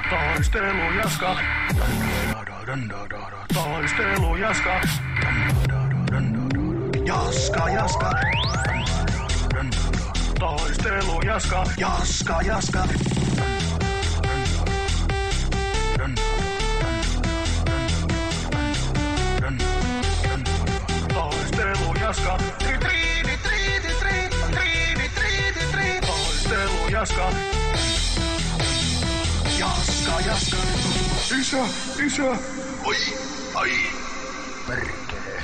Taistelu jaska. Taistelu jaska. Jaska, jaska. Taistelu jaska. Jaska, jaska. Taistelu jaska. Triidi, triidi, triidi, triidi, triidi, triidi. Taistelu jaska. Jaska, jaska. Isä. Ai. Perkele.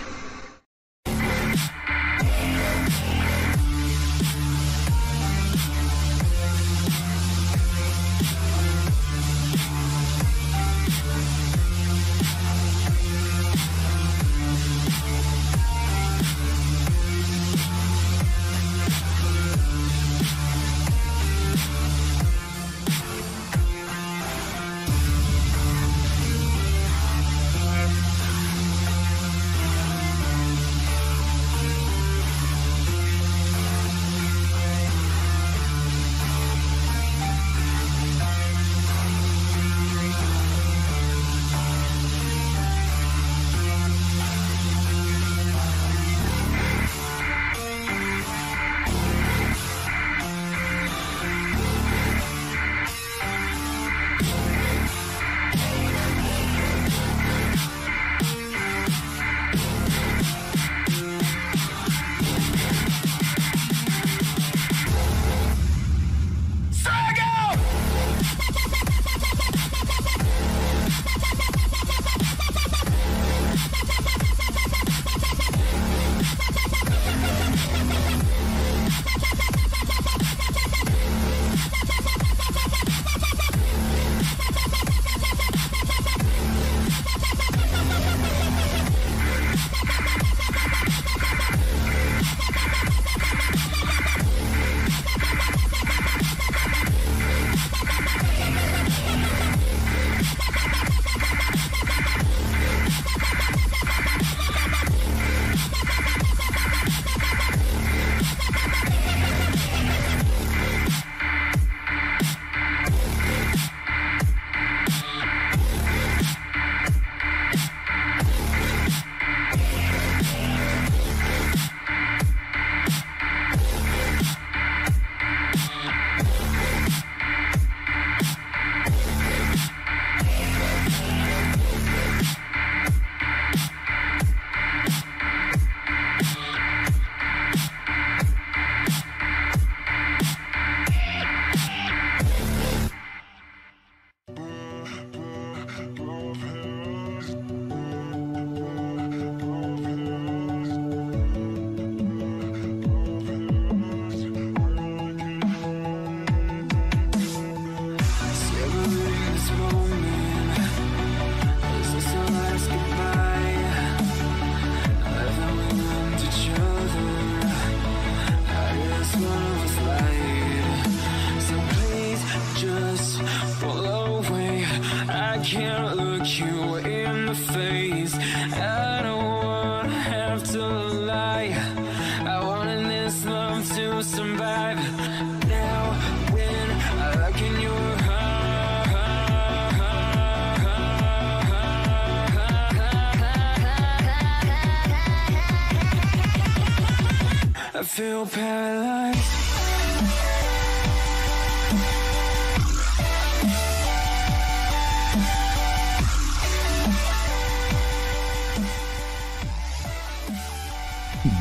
I feel paralyzed.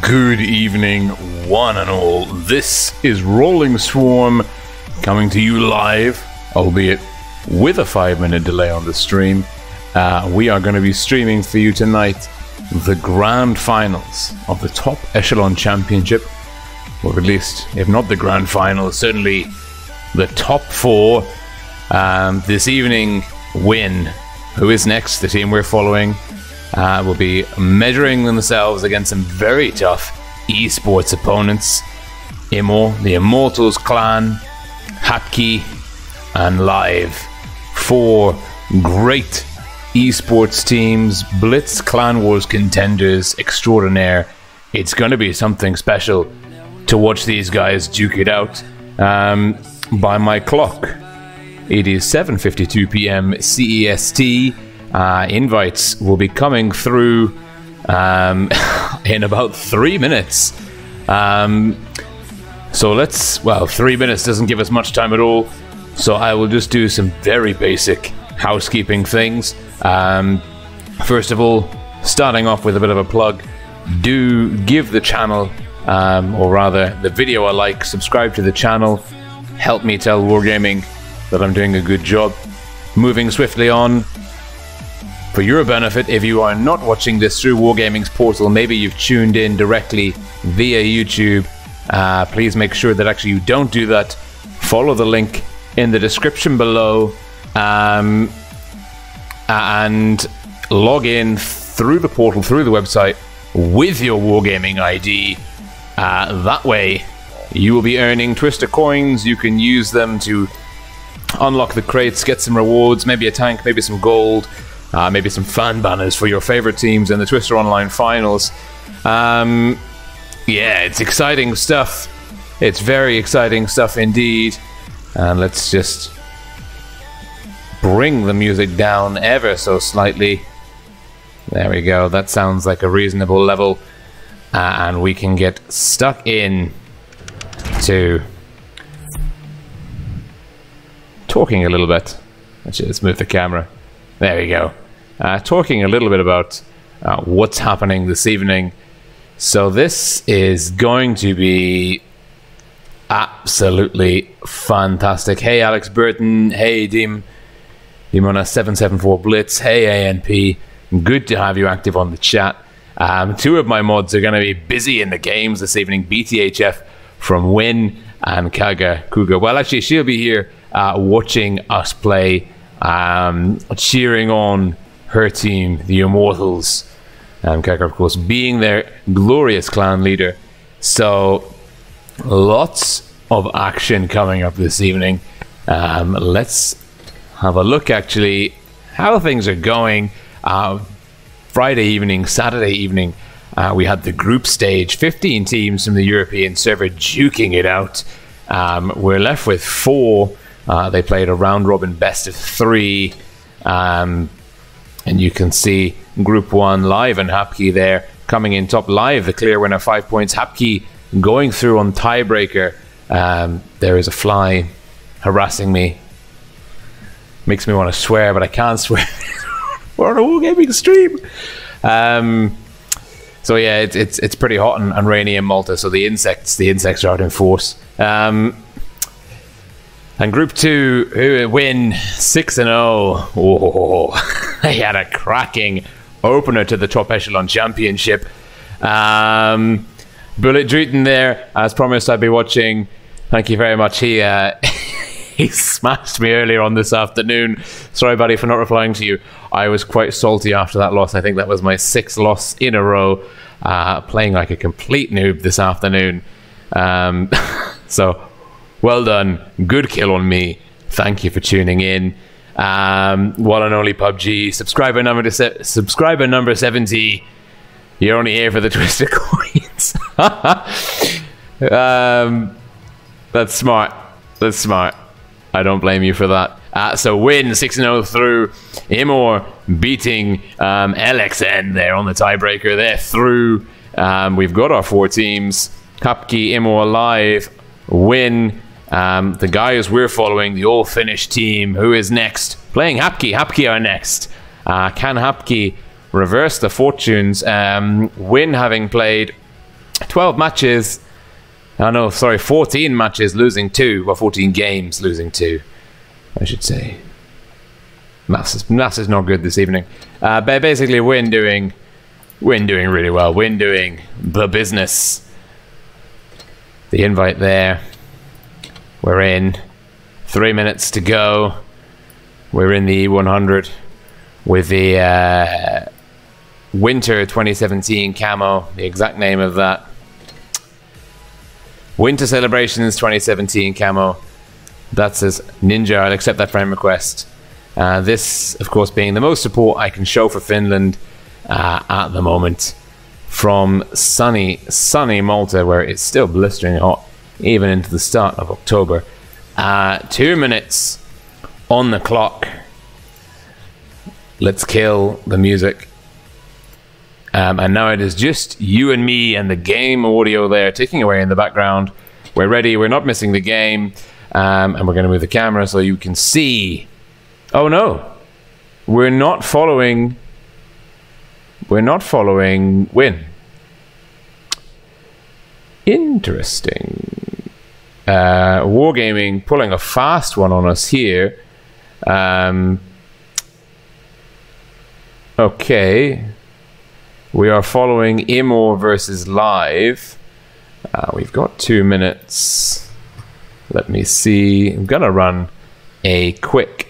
Good evening, one and all. This is Rolling Swarm coming to you live, albeit with a 5-minute delay on the stream. We are going to be streaming for you tonight the grand finals of the Top Echelon Championship, or at least, if not the grand final, certainly the top 4. This evening, W1N, who is next, the team we're following, will be measuring themselves against some very tough esports opponents. The Immortals clan, Hatki, and Live. 4 great esports teams, Blitz Clan Wars contenders extraordinaire. It's going to be something special to watch these guys duke it out. By my clock, it is 7:52 p.m. CEST. Invites will be coming through in about 3 minutes. So well, 3 minutes doesn't give us much time at all. So I will just do some very basic housekeeping things. First of all, starting off with a bit of a plug, do give the channel, or rather the video, a like, subscribe to the channel, help me tell Wargaming that I'm doing a good job. Moving swiftly on, for your benefit, if you are not watching this through Wargaming's portal, maybe you've tuned in directly via YouTube, please make sure that actually you don't do that. Follow the link in the description below, and log in through the portal, through the website, with your Wargaming ID. That way, you will be earning Twister coins. You can use them to unlock the crates, get some rewards, maybe a tank, maybe some gold, maybe some fan banners for your favorite teams in the Twister Online finals. Yeah, it's exciting stuff. It's very exciting stuff indeed. And let's just bring the music down ever so slightly. There we go. That sounds like a reasonable level. And we can get stuck in to talking a little bit. Actually, let's move the camera. There we go. Talking a little bit about what's happening this evening. So this is going to be absolutely fantastic. Hey Alex Burton, hey Dimona 774 Blitz, hey ANP, good to have you active on the chat. Two of my mods are going to be busy in the games this evening, BTHF from W1N and Kaga Kuga. Well, actually she'll be here watching us play, cheering on her team, the Immortals. Kaga, of course, being their glorious clan leader. So lots of action coming up this evening. Let's have a look actually how things are going. Friday evening, Saturday evening, we had the group stage, 15 teams from the European server duking it out. We're left with 4. They played a round robin best of 3, and you can see Group 1 Live and Hapki there coming in top. Live, the clear winner, 5 points. Hapki going through on tiebreaker. There is a fly harassing me. Makes me want to swear, but I can't swear. We're on a Wargaming stream. So yeah, it's pretty hot and rainy in Malta. So the insects are out in force. And Group 2, who win 6-0. Oh, they had a cracking opener to the top echelon championship. Bullet Druten there, as promised, I'd be watching. Thank you very much. He smashed me earlier on this afternoon. Sorry, buddy, for not replying to you. I was quite salty after that loss. I think that was my 6th loss in a row. Playing like a complete noob this afternoon. So, well done. Good kill on me. Thank you for tuning in. One and only PUBG. Subscriber number 70. You're only here for the Twister coins. That's smart. That's smart. I don't blame you for that. So W1N 6-0 through. Immor beating LXN there on the tiebreaker. They're through. We've got our 4 teams. Hapki, Immor Live, W1N. The guys we're following, the all-Finnish team. Who is next? Playing Hapki. Hapki are next. Can Hapki reverse the fortunes? W1N having played 12 matches. Oh no, sorry, 14 matches, losing 2. Well, 14 games, losing 2, I should say. Maths is not good this evening. But basically, W1N doing really well. W1N doing the business. The invite there. We're in. 3 minutes to go. We're in the E100 with the Winter 2017 camo. The exact name of that. Winter Celebrations 2017 camo. That says Ninja. I'll accept that friend request. This, of course, being the most support I can show for Finland at the moment. from sunny Malta, where it's still blistering hot, even into the start of October. 2 minutes on the clock. Let's kill the music. And now it is just you and me and the game audio there ticking away in the background. We're ready. We're not missing the game. And we're going to move the camera so you can see. Oh no, we're not following Win. Interesting. Wargaming pulling a fast one on us here. Okay. We are following Imor versus Live. We've got 2 minutes. Let me see. I'm going to run a quick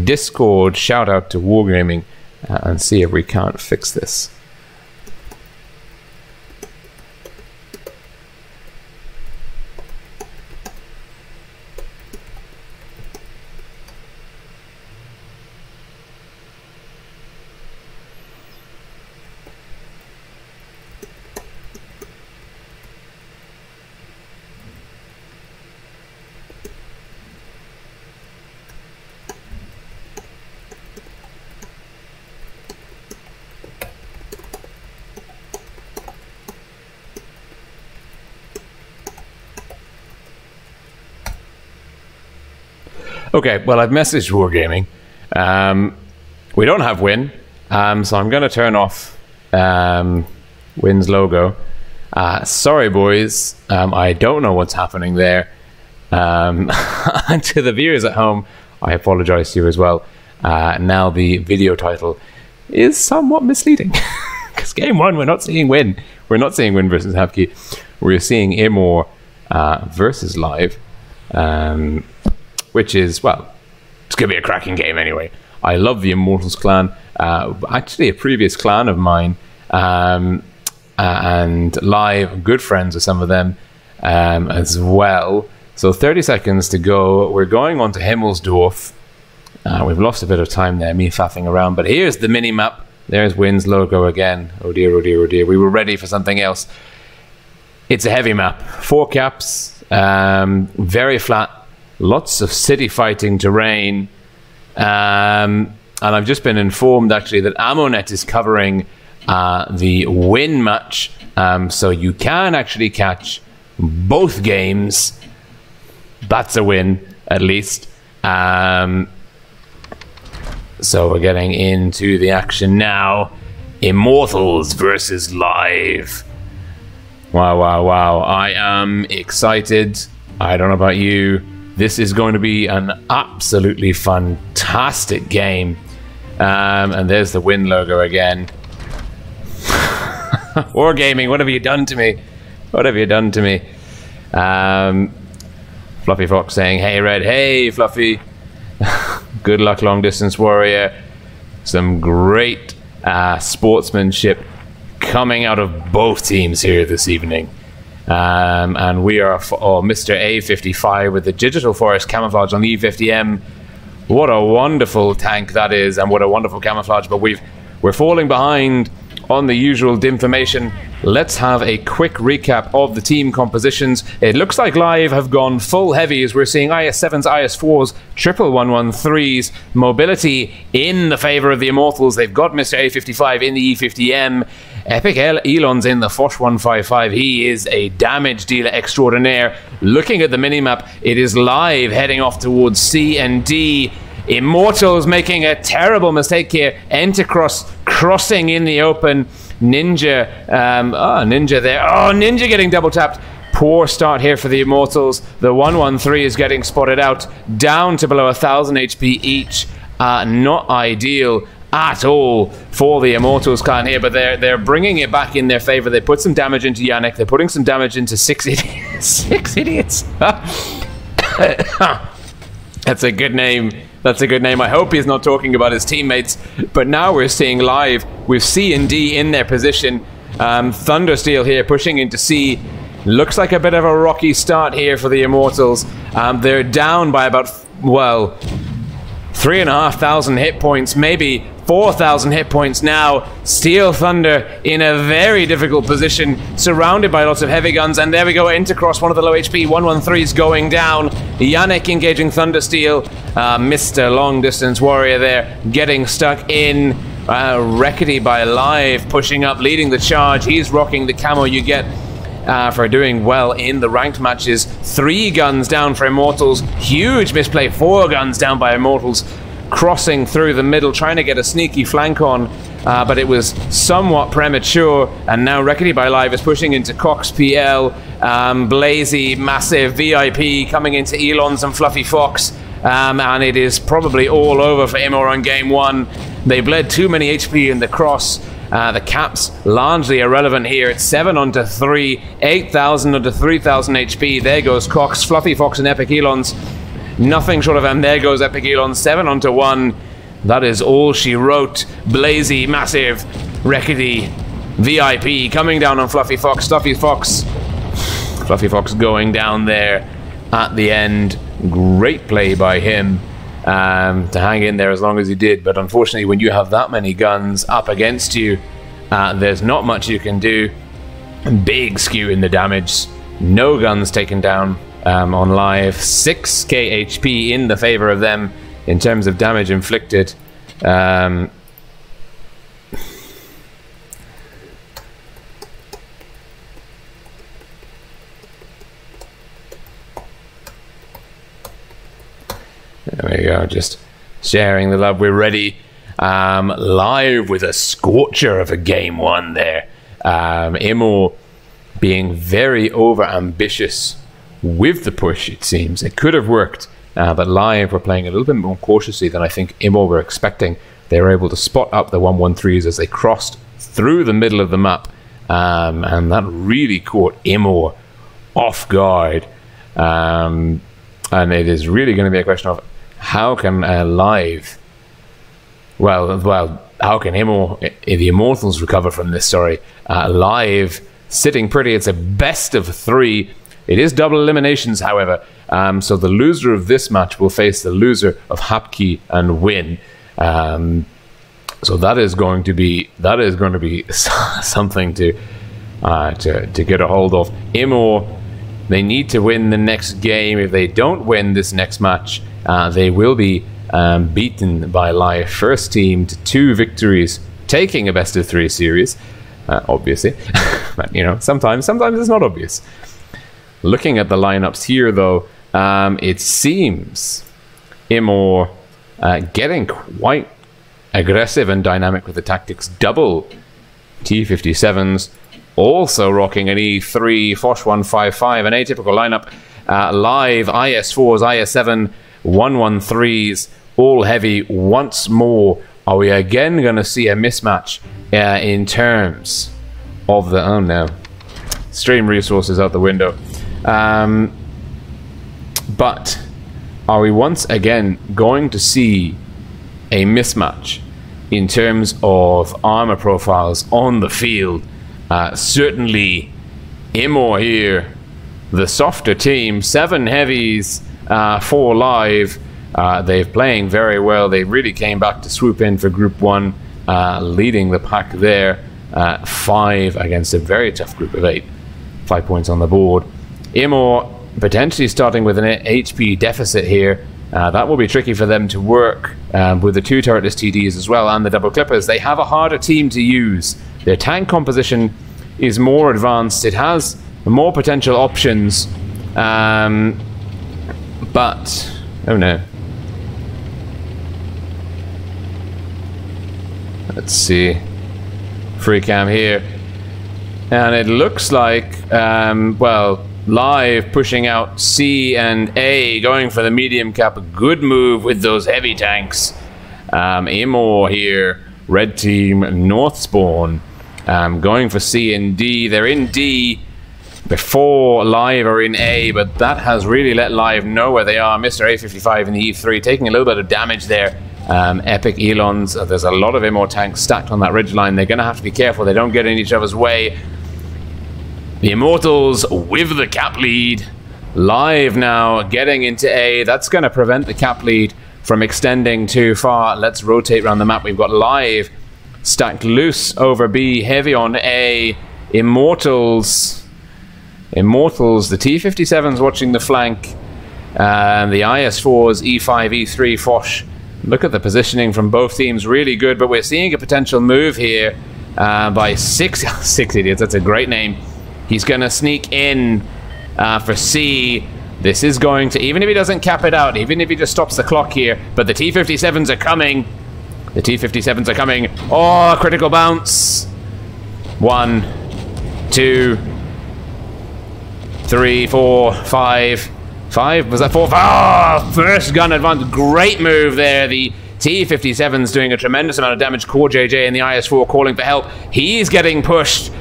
Discord shout out to Wargaming and see if we can't fix this. Okay, well, I've messaged Wargaming. We don't have Win, so I'm going to turn off Win's logo. Sorry, boys. I don't know what's happening there. And to the viewers at home, I apologize to you as well. Now the video title is somewhat misleading. Because game one, we're not seeing Win. We're not seeing Win versus Hapki. We're seeing Imor versus Live. Which is, well, it's going to be a cracking game anyway. I love the Immortals clan. Actually, a previous clan of mine. And Live, good friends with some of them as well. So 30 seconds to go. We're going on to Himmelsdorf. We've lost a bit of time there, me faffing around. But here's the mini-map. There's Win's logo again. Oh dear, oh dear, oh dear. We were ready for something else. It's a heavy map. 4 caps. Very flat. Lots of city fighting terrain. And I've just been informed actually that Ammonet is covering the Win match. So you can actually catch both games. That's a win, at least. So we're getting into the action now. Immortals versus Live. Wow, wow, wow. I am excited. I don't know about you. This is going to be an absolutely fantastic game. And there's the Win logo again. Wargaming, what have you done to me? What have you done to me? Fluffy Fox saying, hey Red, hey Fluffy. Good luck, long distance warrior. Some great sportsmanship coming out of both teams here this evening. And we are Mr. A55 with the Digital Forest camouflage on the E50M. What a wonderful tank that is, and what a wonderful camouflage. But we're falling behind on the usual information. Let's have a quick recap of the team compositions. It looks like Live have gone full heavy as we're seeing IS-7s, IS-4s, triple 113s, mobility in the favor of the Immortals. They've got Mr. A55 in the E50M. Epic Elon's in the Foch 155. He is a damage dealer extraordinaire. Looking at the minimap, it is Live heading off towards C and D. Immortals making a terrible mistake here. Entercross crossing in the open. Ninja, Ninja there. Oh, Ninja getting double tapped. Poor start here for the Immortals. The 113 is getting spotted out. Down to below 1,000 HP each. Not ideal at all for the Immortals clan here, but they're bringing it back in their favor. They put some damage into Yannick. They're putting some damage into 6 idiots. 6 idiots. That's a good name. That's a good name. I hope he's not talking about his teammates. But now we're seeing Live with C and D in their position. Thundersteel here pushing into C. Looks like a bit of a rocky start here for the Immortals. They're down by about, well, 3,500 hit points, maybe 4,000 hit points now. Steel Thunder in a very difficult position, surrounded by lots of heavy guns, and there we go, Intercross, one of the low HP 113s going down. Yannick engaging Thundersteel, Mr. Long Distance Warrior there, getting stuck in. Reckidy by Live pushing up, leading the charge. He's rocking the camo you get for doing well in the ranked matches. 3 guns down for Immortals. Huge misplay. 4 guns down by Immortals. Crossing through the middle, trying to get a sneaky flank on, but it was somewhat premature. And now Reckidy by Live is pushing into Cox PL. Blazy, massive VIP coming into Elons and Fluffy Fox. And it is probably all over for Immor on game 1. They bled too many HP in the cross. The caps largely irrelevant here. It's 7 onto 3, 8,000 onto 3,000 HP. There goes Cox, Fluffy Fox, and Epic Elons. Nothing short of them. There goes Epic Elons, 7 onto 1. That is all she wrote. Blazy, massive, Reckidy, VIP coming down on Fluffy Fox. Fluffy Fox going down there at the end. Great play by him to hang in there as long as he did, but unfortunately when you have that many guns up against you, there's not much you can do. Big skew in the damage. No guns taken down on Live. 6k HP in the favor of them in terms of damage inflicted. There we go, just sharing the love. We're ready. Live with a scorcher of a game 1 there. Immor being very over ambitious with the push, it seems. It could have worked, but Live were playing a little bit more cautiously than I think Immor were expecting. They were able to spot up the 113s as they crossed through the middle of the map, and that really caught Immor off guard. And it is really going to be a question of how can Live, how can the Immortals recover from this? Sorry, Live sitting pretty. It's a best of 3. It is double eliminations, however. So the loser of this match will face the loser of Hapki and win. So that is going to be something to get a hold of. Immor, they need to win the next game. If they don't win this next match, they will be beaten by Live. First team to 2 victories, taking a best of 3 series, obviously. But you know, sometimes it's not obvious. Looking at the lineups here, though, it seems Immor getting quite aggressive and dynamic with the tactics. Double T57s. Also rocking an E3, Foch 155, an atypical lineup. Live, IS4s, IS7, 113s, all heavy. Once more, are we again going to see a mismatch in terms of the... Oh no. Stream resources out the window. But are we once again going to see a mismatch in terms of armor profiles on the field? Certainly Immor here, the softer team, 7 heavies, 4 Live. They're playing very well. They really came back to swoop in for Group 1, leading the pack there. 5 against a very tough group of 8. 5 points on the board. Immor potentially starting with an HP deficit here. That will be tricky for them to work with the 2 turretless TDs as well and the double clippers. They have a harder team to use. Their tank composition is more advanced. It has more potential options. But... oh no. Let's see. Free cam here. And it looks like, well, Live pushing out C and A, going for the medium cap. A good move with those heavy tanks. Immor here, red team, North Spawn, going for C and D. They're in D before Live are in A, but that has really let Live know where they are. Mr. A55 in the E3, taking a little bit of damage there. Epic Elons, there's a lot of Immor tanks stacked on that ridgeline. They're going to have to be careful they don't get in each other's way. The Immortals with the cap lead. Live now getting into A. That's going to prevent the cap lead from extending too far. Let's rotate around the map. We've got Live stacked loose over B, heavy on A. Immortals. The T-57's watching the flank. The IS-4's E5, E3, Foch. Look at the positioning from both teams, really good, but we're seeing a potential move here by Six Idiots. That's a great name. He's going to sneak in for C. This is going to, even if he doesn't cap it out, even if he just stops the clock here, but the T-57s are coming. The T-57s are coming. Oh, critical bounce. 1, 2, 3, 4, 5. 5? Was that 4? Oh, first gun advance. Great move there. The T-57's doing a tremendous amount of damage. Core JJ and the IS-4 calling for help. He's getting pushed.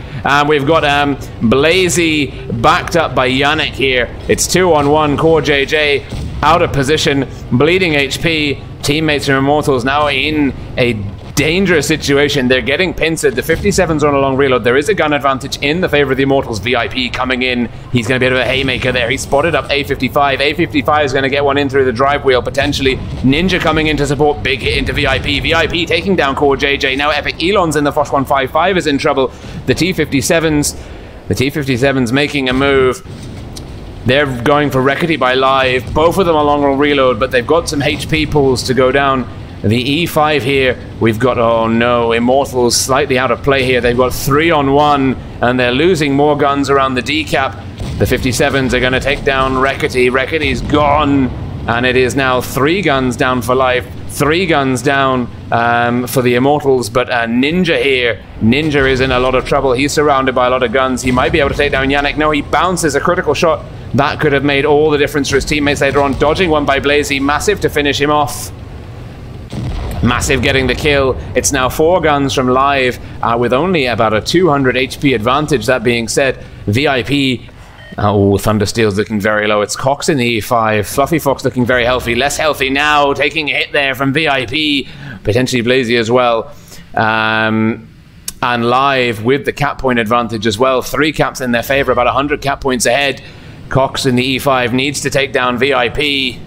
We've got Blazy backed up by Yannick here. It's 2-on-1. Core JJ out of position. Bleeding HP. Teammates from Immortals now in a dangerous situation. They're getting pincered. The 57's on a long reload. There is a gun advantage in the favor of the Immortals. VIP coming in. He's going to be a bit of a haymaker there. He spotted up A55. A55 is going to get one in through the drive wheel, potentially. Ninja coming in to support. Big hit into VIP. VIP taking down Core JJ. Now Epic Elon's in the Foch 155 is in trouble. The T-57's making a move. They're going for Reckitt by Live. Both of them are long reload, but they've got some HP pools to go down. The E5 here, we've got, oh no, Immortals slightly out of play here. They've got 3-on-1, and they're losing more guns around the D-cap. The 57s are going to take down Reckitt. Reckitty's gone, and it is now 3 guns down for Live. 3 guns down for the Immortals, but Ninja here. Ninja is in a lot of trouble. He's surrounded by a lot of guns. He might be able to take down Yannick. No, he bounces a critical shot. That could have made all the difference for his teammates later on. Dodging one by Blazy. Massive to finish him off. Massive getting the kill. It's now 4 guns from Live with only about a 200 HP advantage. That being said, VIP... oh, Thundersteel's looking very low. It's Cox in the E5. Fluffy Fox looking very healthy. Less healthy now. Taking a hit there from VIP. Potentially Blazy as well. And Live with the cap point advantage as well. 3 caps in their favor. About 100 cap points ahead. Cox in the E5 needs to take down VIP.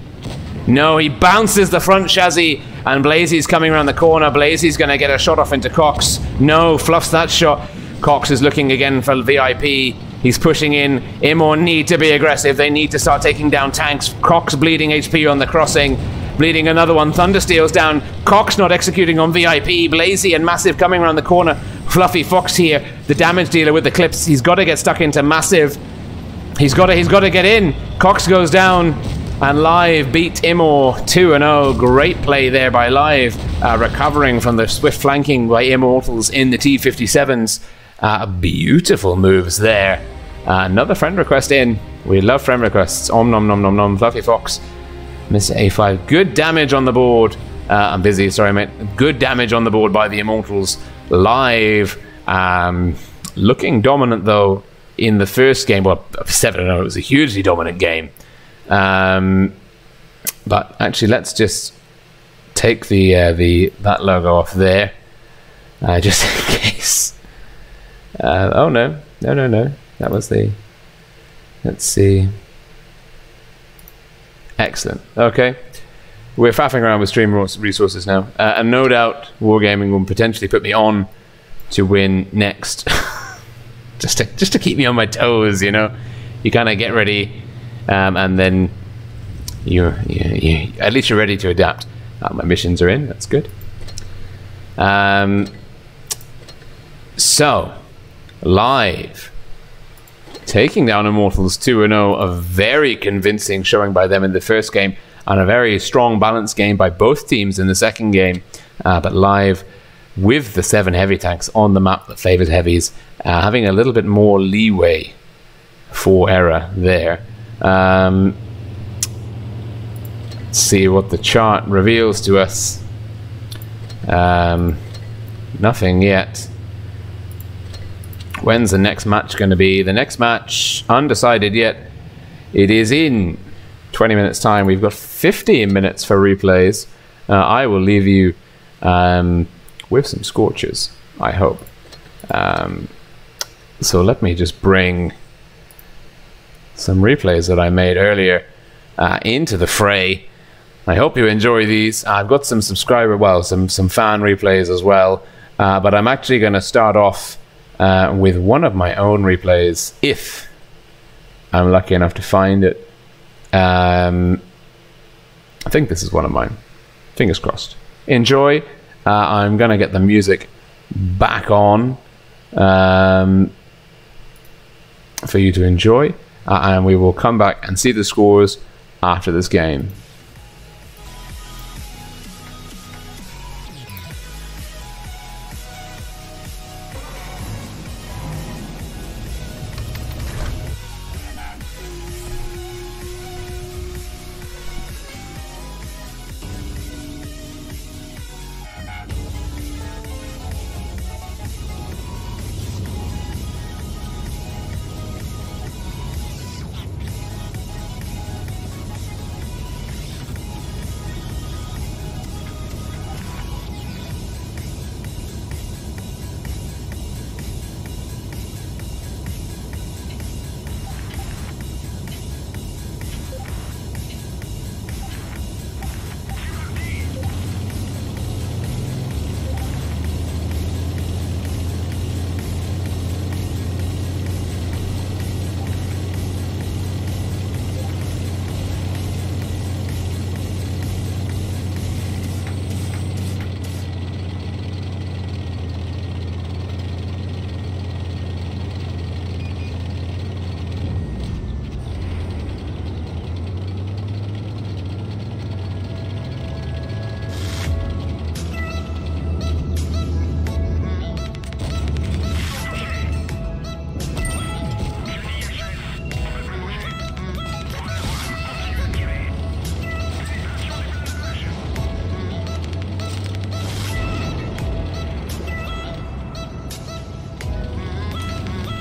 No, he bounces the front chassis. And Blazy's coming around the corner. Blazy's going to get a shot off into Cox. No, fluffs that shot. Cox is looking again for VIP. He's pushing in. Immor need to be aggressive. They need to start taking down tanks. Cox bleeding HP on the crossing. Bleeding another one. Thundersteel's down. Cox not executing on VIP. Blazy and Massive coming around the corner. Fluffy Fox here. The damage dealer with the clips. He's got to get stuck into Massive. He's got to get in. Cox goes down. And Live beat Immor 2-0. Great play there by Live. Recovering from the swift flanking by Immortals in the T-57s. Beautiful moves there. Another friend request in. We love friend requests. Om nom nom nom nom. Fluffy Fox. Mr. A5. Good damage on the board. I'm busy, sorry mate. Good damage on the board by the Immortals. Live. Looking dominant though in the first game. Well, 7-0. It was a hugely dominant game. But actually, let's just take that logo off there, just in case. Oh no, that was the. Let's see. Excellent. Okay, we're faffing around with stream resources now, and no doubt Wargaming will potentially put me on to win next, just to keep me on my toes. You know, you kind of get ready. And then you at least you're ready to adapt. My missions are in. That's good. So Live taking down Immortals 2-0. A very convincing showing by them in the first game, and a very strong balanced game by both teams in the second game. But Live with the 7 heavy tanks on the map that favors heavies, having a little bit more leeway for error there. Let's see what the chart reveals to us. Nothing yet. When's the next match going to be? The next match, undecided yet. It is in 20 minutes time. We've got 15 minutes for replays. I will leave you with some scorches, I hope. So let me just bring some replays that I made earlier into the fray. I hope you enjoy these. I've got some subscriber, well, some fan replays as well. But I'm actually going to start off with one of my own replays, if I'm lucky enough to find it. I think this is one of mine. Fingers crossed. Enjoy. I'm going to get the music back on for you to enjoy. And we will come back and see the scores after this game.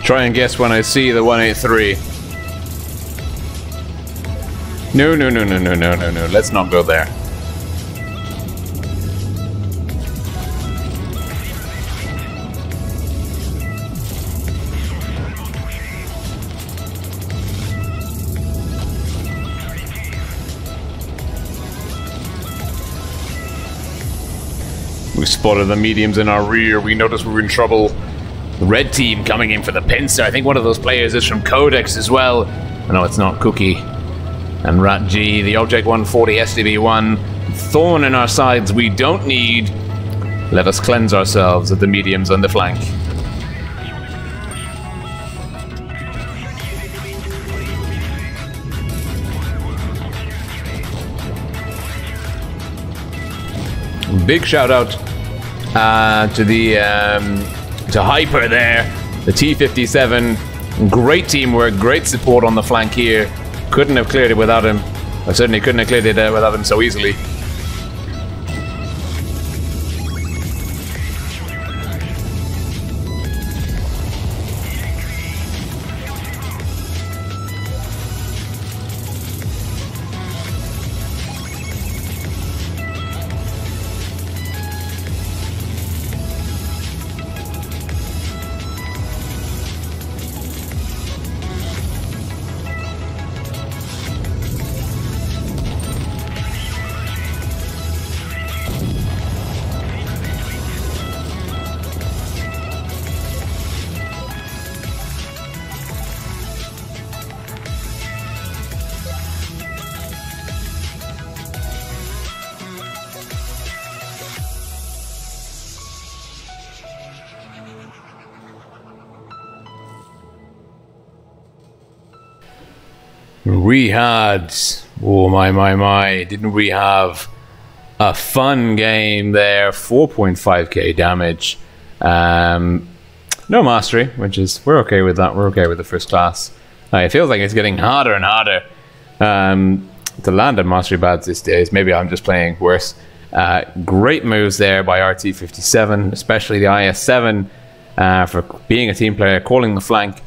Try and guess when I see the 183. No. Let's not go there. We spotted the mediums in our rear. We noticed we were in trouble. The red team coming in for the pincer. I think one of those players is from Codex as well. No, it's not Cookie. And Rat G, the Object 140 SDB1. Thorn in our sides we don't need. Let us cleanse ourselves of the mediums on the flank. Big shout out to Hyper there, the T-57. Great teamwork, great support on the flank here. Couldn't have cleared it without him. I certainly couldn't have cleared it without him so easily. We had, oh my, didn't we have a fun game there? 4.5k damage. No mastery, which is, we're okay with that. We're okay with the first class. It feels like it's getting harder and harder to land on mastery bads these days. Maybe I'm just playing worse. Great moves there by RT57, especially the IS-7 for being a team player, calling the flank.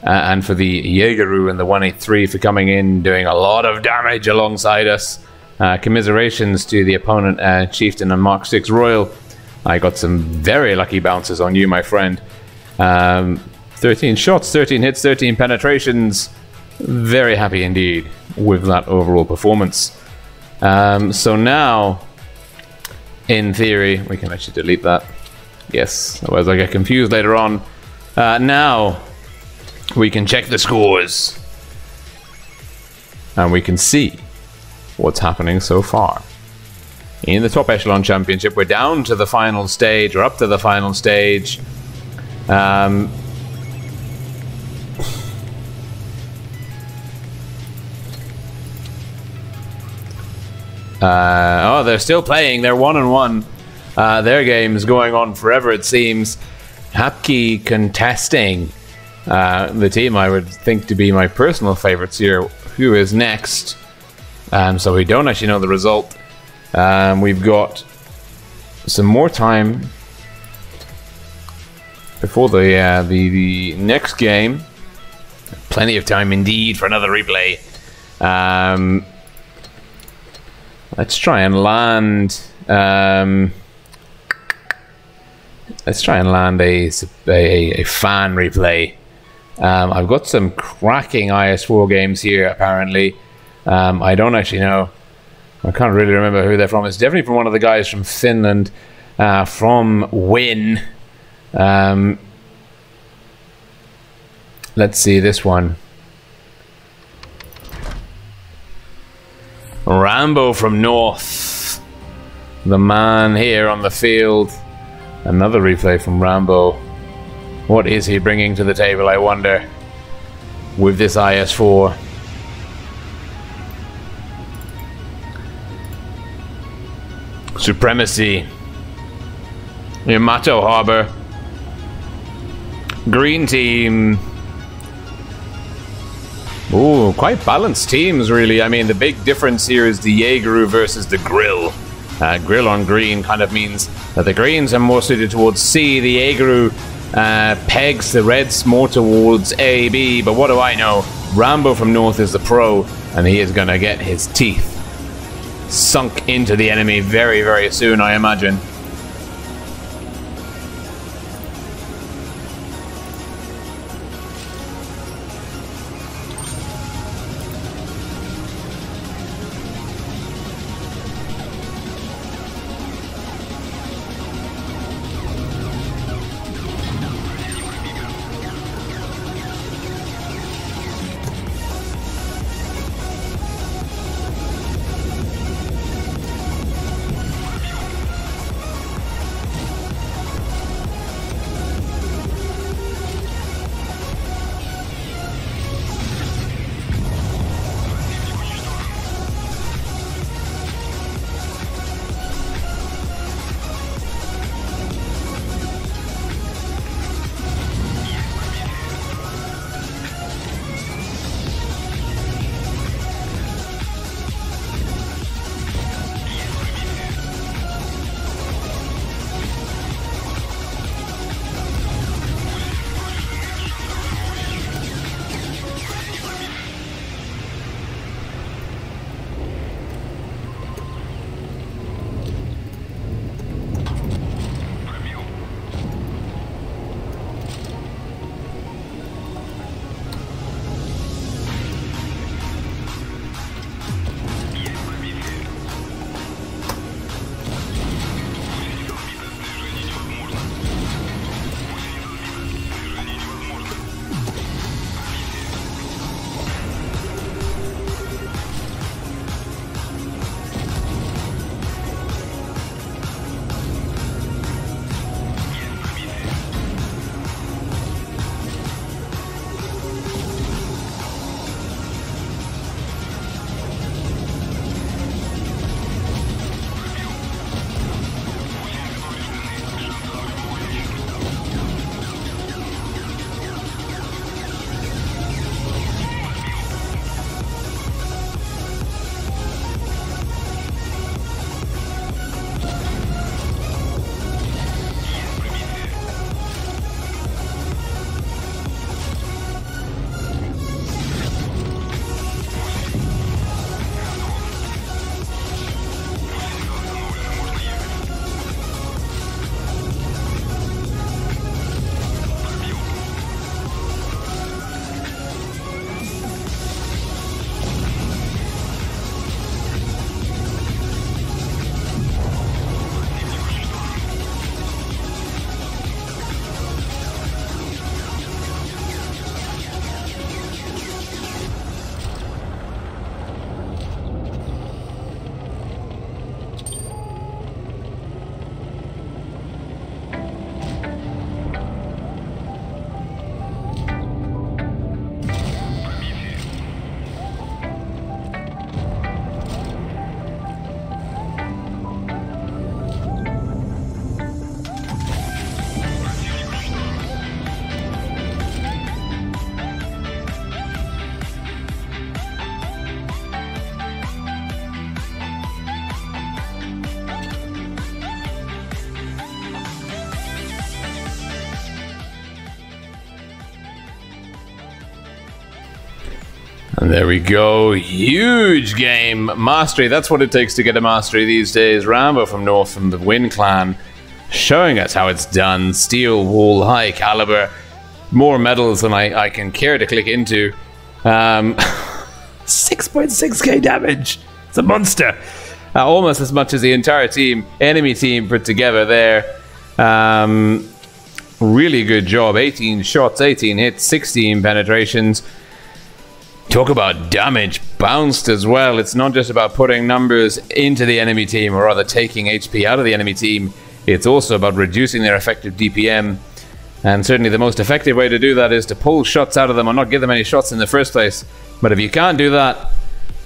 And for the Jaegeru and the 183 for coming in, doing a lot of damage alongside us. Commiserations to the opponent, Chieftain and Mark 6 Royal. I got some very lucky bounces on you, my friend. 13 shots, 13 hits, 13 penetrations. Very happy indeed with that overall performance. So now, in theory, we can actually delete that. Yes, otherwise I get confused later on. Now, we can check the scores. And we can see what's happening so far. In the top echelon championship, we're down to the final stage, or up to the final stage. Oh, they're still playing. They're 1-1. Their game is going on forever, it seems. Hapki contesting the team I would think to be my personal favorites here. Who is next? So we don't actually know the result. We've got some more time before the next game. Plenty of time indeed for another replay. Let's try and land. Let's try and land a fan replay. I've got some cracking IS4 games here, apparently. I don't actually know. I can't really remember who they're from. It's definitely from one of the guys from Finland, from W1N. Let's see this one. Rambo from North. The man here on the field. Another replay from Rambo. What is he bringing to the table, I wonder, with this IS4? Supremacy. Yamato Harbour. Green team. Ooh, quite balanced teams, really. I mean, the big difference here is the Jaeger versus the Grill. Grill on green kind of means that the greens are more suited towards C. The Jaeger pegs the reds more towards A, B. But what do I know? Rambo from North is the pro, and he is going to get his teeth sunk into the enemy very, very soon, I imagine. And there we go. Huge game. Mastery. That's what it takes to get a mastery these days. Rambo from North from the W1N clan showing us how it's done. Steel Wall, high caliber. More medals than I can care to click into. 6.6k damage. It's a monster. Almost as much as the entire team, enemy team put together there. Really good job. 18 shots, 18 hits, 16 penetrations. Talk about damage bounced as well. It's not just about putting numbers into the enemy team, or rather taking HP out of the enemy team. It's also about reducing their effective DPM. And certainly the most effective way to do that is to pull shots out of them or not give them any shots in the first place. But if you can't do that,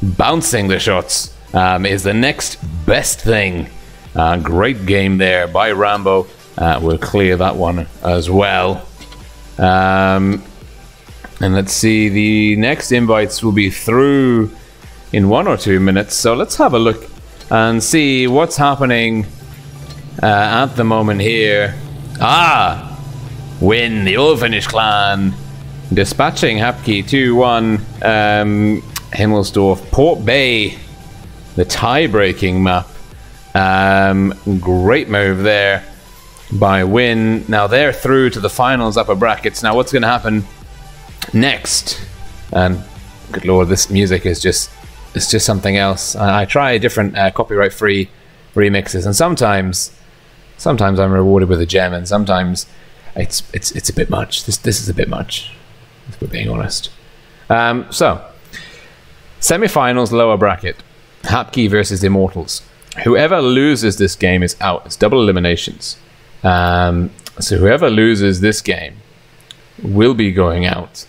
bouncing the shots is the next best thing. Great game there by Rambo. We'll clear that one as well. And let's see, the next invites will be through in 1 or 2 minutes. So let's have a look and see what's happening at the moment here. W1N, the Old Finnish clan, dispatching Hapki 2-1. Himmelsdorf, Port Bay, the tie-breaking map. Great move there by W1N. Now they're through to the finals upper brackets. Now what's going to happen next? And good lord, this music is just something else. I try different copyright-free remixes, and sometimes I'm rewarded with a gem, and sometimes it's a bit much. This is a bit much, if we're being honest. So semi-finals lower bracket, Hapki versus Immortals. Whoever loses this game is out. It's double eliminations. So whoever loses this game will be going out,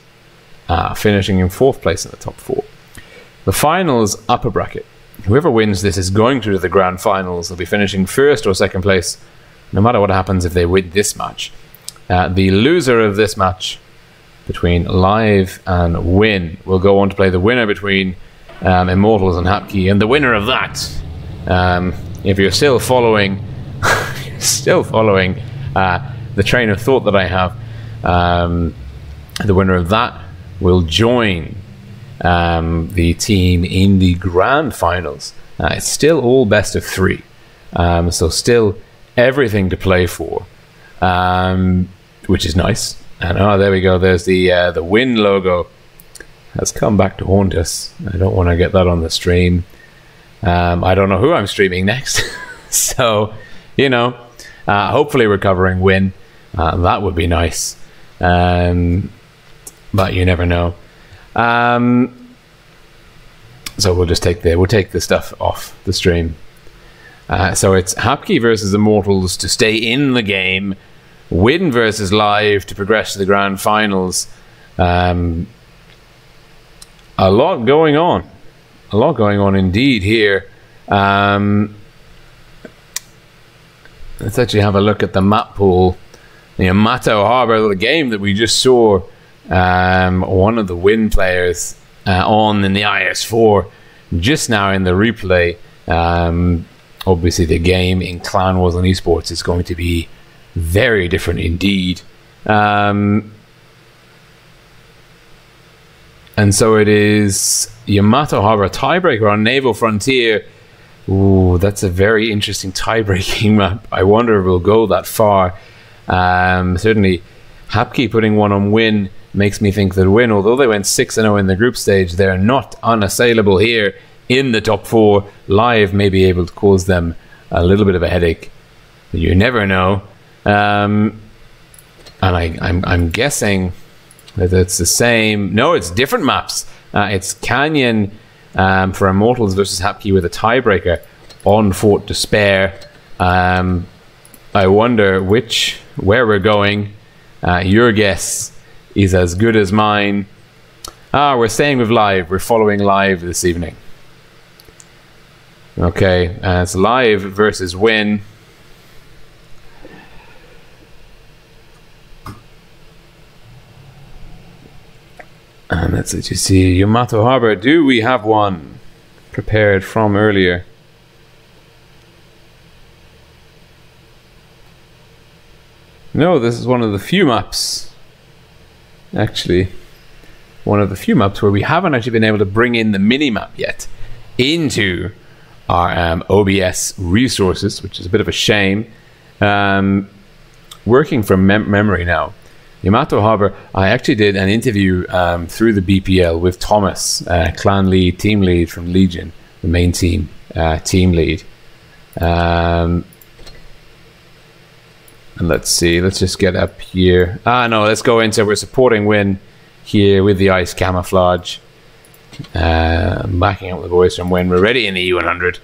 finishing in 4th place in the top 4. The finals upper bracket. Whoever wins this is going through to the grand finals. They'll be finishing 1st or 2nd place, no matter what happens if they win this match. The loser of this match between Live and W1N will go on to play the winner between Immortals and Hapki, and the winner of that, if you're still following the train of thought that I have, the winner of that will join the team in the grand finals. It's still all best of 3, so still everything to play for, which is nice. And there we go. There's the W1N logo has come back to haunt us. I don't want to get that on the stream. I don't know who I'm streaming next, so hopefully we're covering W1N. That would be nice, but you never know. So we'll just take the stuff off the stream. So it's Hapki versus Immortals to stay in the game. W1N versus Live to progress to the grand finals. A lot going on. A lot going on indeed here. Let's actually have a look at the map pool. The Yamato Harbour, the game that we just saw one of the W1N players on in the IS4 just now in the replay. Obviously the game in Clan Wars and Esports is going to be very different indeed. And so it is Yamato Harbour, tiebreaker on Naval Frontier. Ooh, that's a very interesting tie-breaking map. I wonder if we'll go that far. Certainly Hapki putting one on W1N makes me think that W1N, although they went 6-0 in the group stage, they're not unassailable here in the top 4. Live may be able to cause them a little bit of a headache. You never know. And I'm guessing that it's the same. No, it's different maps. It's Canyon for Immortals versus Hapki with a tiebreaker on Fort Despair. I wonder where we're going. Your guess is as good as mine. We're staying with Live. We're following Live this evening. Okay, it's Live versus W1N. And let's let you see. Yamato Harbour, do we have one prepared from earlier? No, this is one of the few maps, actually, one of the few maps where we haven't actually been able to bring in the mini-map yet into our OBS resources, which is a bit of a shame. Working from memory now, Yamato Harbour, I actually did an interview through the BPL with Thomas, clan lead, team lead from Legion, the main team, team lead. And let's see, let's just get up here. No, let's go into, we're supporting Win here with the ice camouflage. Backing up the boys from Win. We're ready in the E100.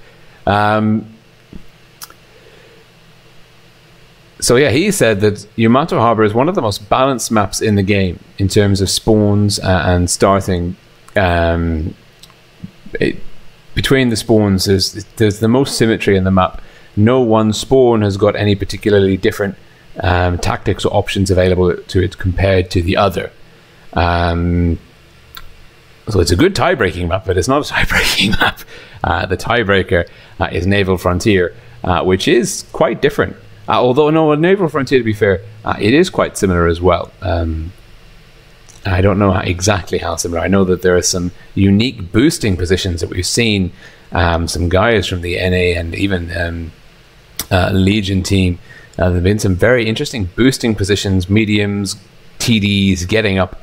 So yeah, he said that Yamato Harbour is one of the most balanced maps in the game in terms of spawns and starting. Between the spawns, there's the most symmetry in the map. No one spawn has got any particularly different tactics or options available to it compared to the other. So it's a good tie-breaking map, but it's not a tie-breaking map. The tiebreaker is Naval Frontier, which is quite different. Although, no, Naval Frontier, to be fair, it is quite similar as well. I don't know exactly how similar. I know that there are some unique boosting positions that we've seen. Some guys from the NA and even Legion team. There have been some very interesting boosting positions, mediums, TDs, getting up.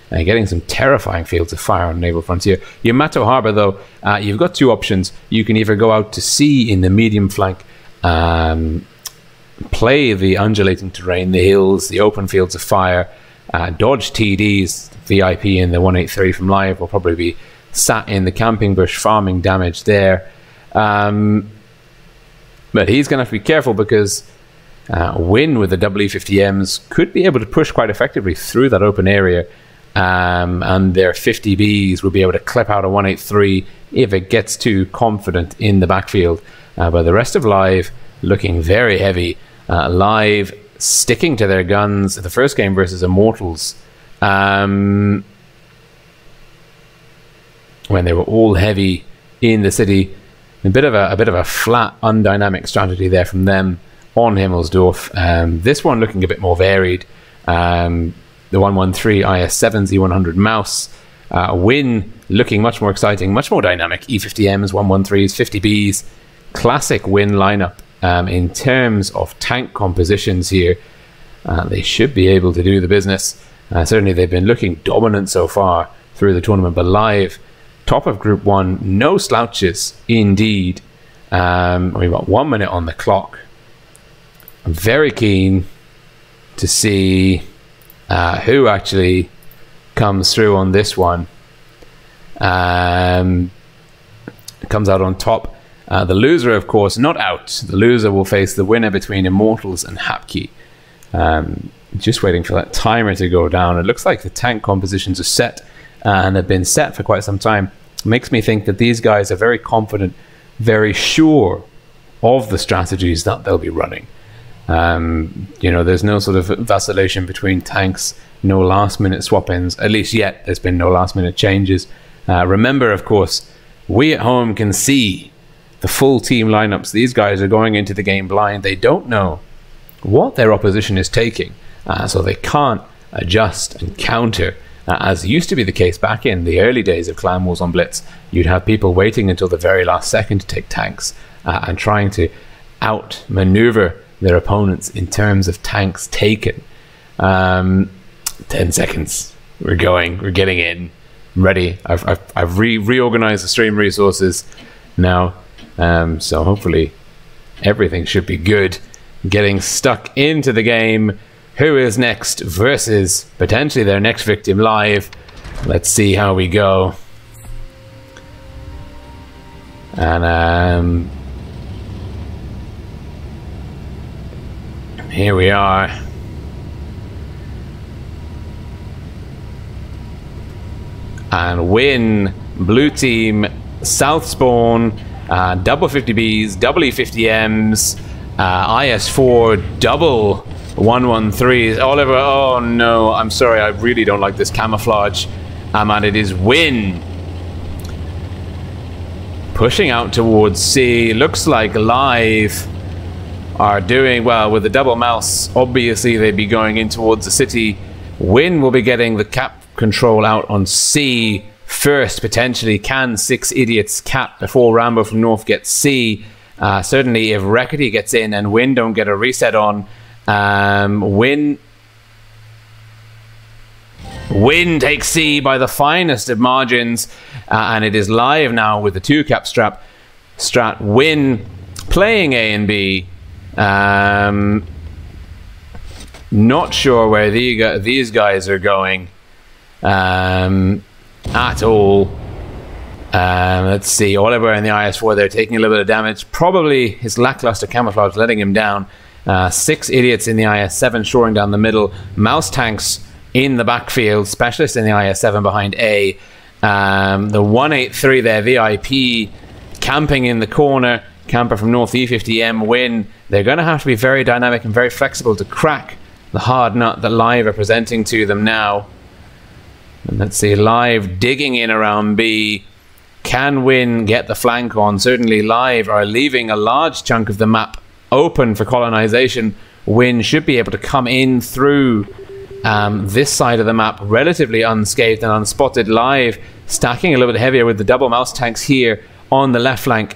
Getting some terrifying fields of fire on Naval Frontier. Yamato Harbour, though, you've got two options. You can either go out to sea in the medium flank, play the undulating terrain, the hills, the open fields of fire, dodge TDs. VIP in the 183 from live will probably be sat in the camping bush farming damage there. But he's going to have to be careful because Win with the WE50Ms could be able to push quite effectively through that open area. And their 50Bs will be able to clip out a 183 if it gets too confident in the backfield. But the rest of live looking very heavy. Live sticking to their guns. The first game versus Immortals, when they were all heavy in the city, a bit of a flat, undynamic strategy there from them on Himmelsdorf. This one looking a bit more varied. The 113 IS7's E100 mouse. Win looking much more exciting, much more dynamic. E50Ms, 113s, 50Bs. Classic Win lineup. In terms of tank compositions here, they should be able to do the business. Certainly they've been looking dominant so far through the tournament, but live, top of Group 1, no slouches indeed. We've got 1 minute on the clock. I'm very keen to see who actually comes through on this one. Comes out on top. The loser, of course, not out. The loser will face the winner between Immortals and Hapki. Just waiting for that timer to go down. It looks like the tank compositions are set and have been set for quite some time. It makes me think that these guys are very confident, very sure of the strategies that they'll be running. You know, there's no sort of vacillation between tanks, no last minute swap-ins. At least yet, there's been no last minute changes. Remember, of course, we at home can see the full team lineups. These guys are going into the game blind. They don't know what their opposition is taking, so they can't adjust and counter. As used to be the case back in the early days of Clan Wars on Blitz, you'd have people waiting until the very last second to take tanks and trying to outmaneuver their opponents in terms of tanks taken. 10 seconds. We're getting in. I'm ready. I've reorganized the stream resources now, so hopefully everything should be good. Getting stuck into the game. Who is next versus potentially their next victim live? Let's see how we go. And here we are. And win blue team south spawn, double 50Bs, double E50Ms, IS4 double 113s. Oliver, oh no, I'm sorry, I really don't like this camouflage. And it is win. Pushing out towards C. Looks like live are doing well with the double mouse. Obviously they'd be going in towards the city. Win will be getting the control out on C first, potentially. Can Six Idiots cap before Rambo from North gets C? Certainly if Reckitt gets in and Win don't get a reset on, Win takes C by the finest of margins, and it is live now with the 2-cap strat. Win playing A and B. Not sure where these guys are going at all. Let's see, Oliver in the IS-4, they're taking a little bit of damage. Probably his lackluster camouflage letting him down. 6 Idiots in the IS-7 shoring down the middle. Mouse tanks in the backfield. Specialist in the IS-7 behind A. The 183 there, VIP, camping in the corner. Camper from North E50M, Win. They're going to have to be very dynamic and very flexible to crack the hard nut that Live are presenting to them now. And let's see, Live digging in around B. Can Win get the flank on? Certainly Live are leaving a large chunk of the map open for colonization. Win should be able to come in through this side of the map relatively unscathed and unspotted. Live stacking a little bit heavier with the double mouse tanks here on the left flank.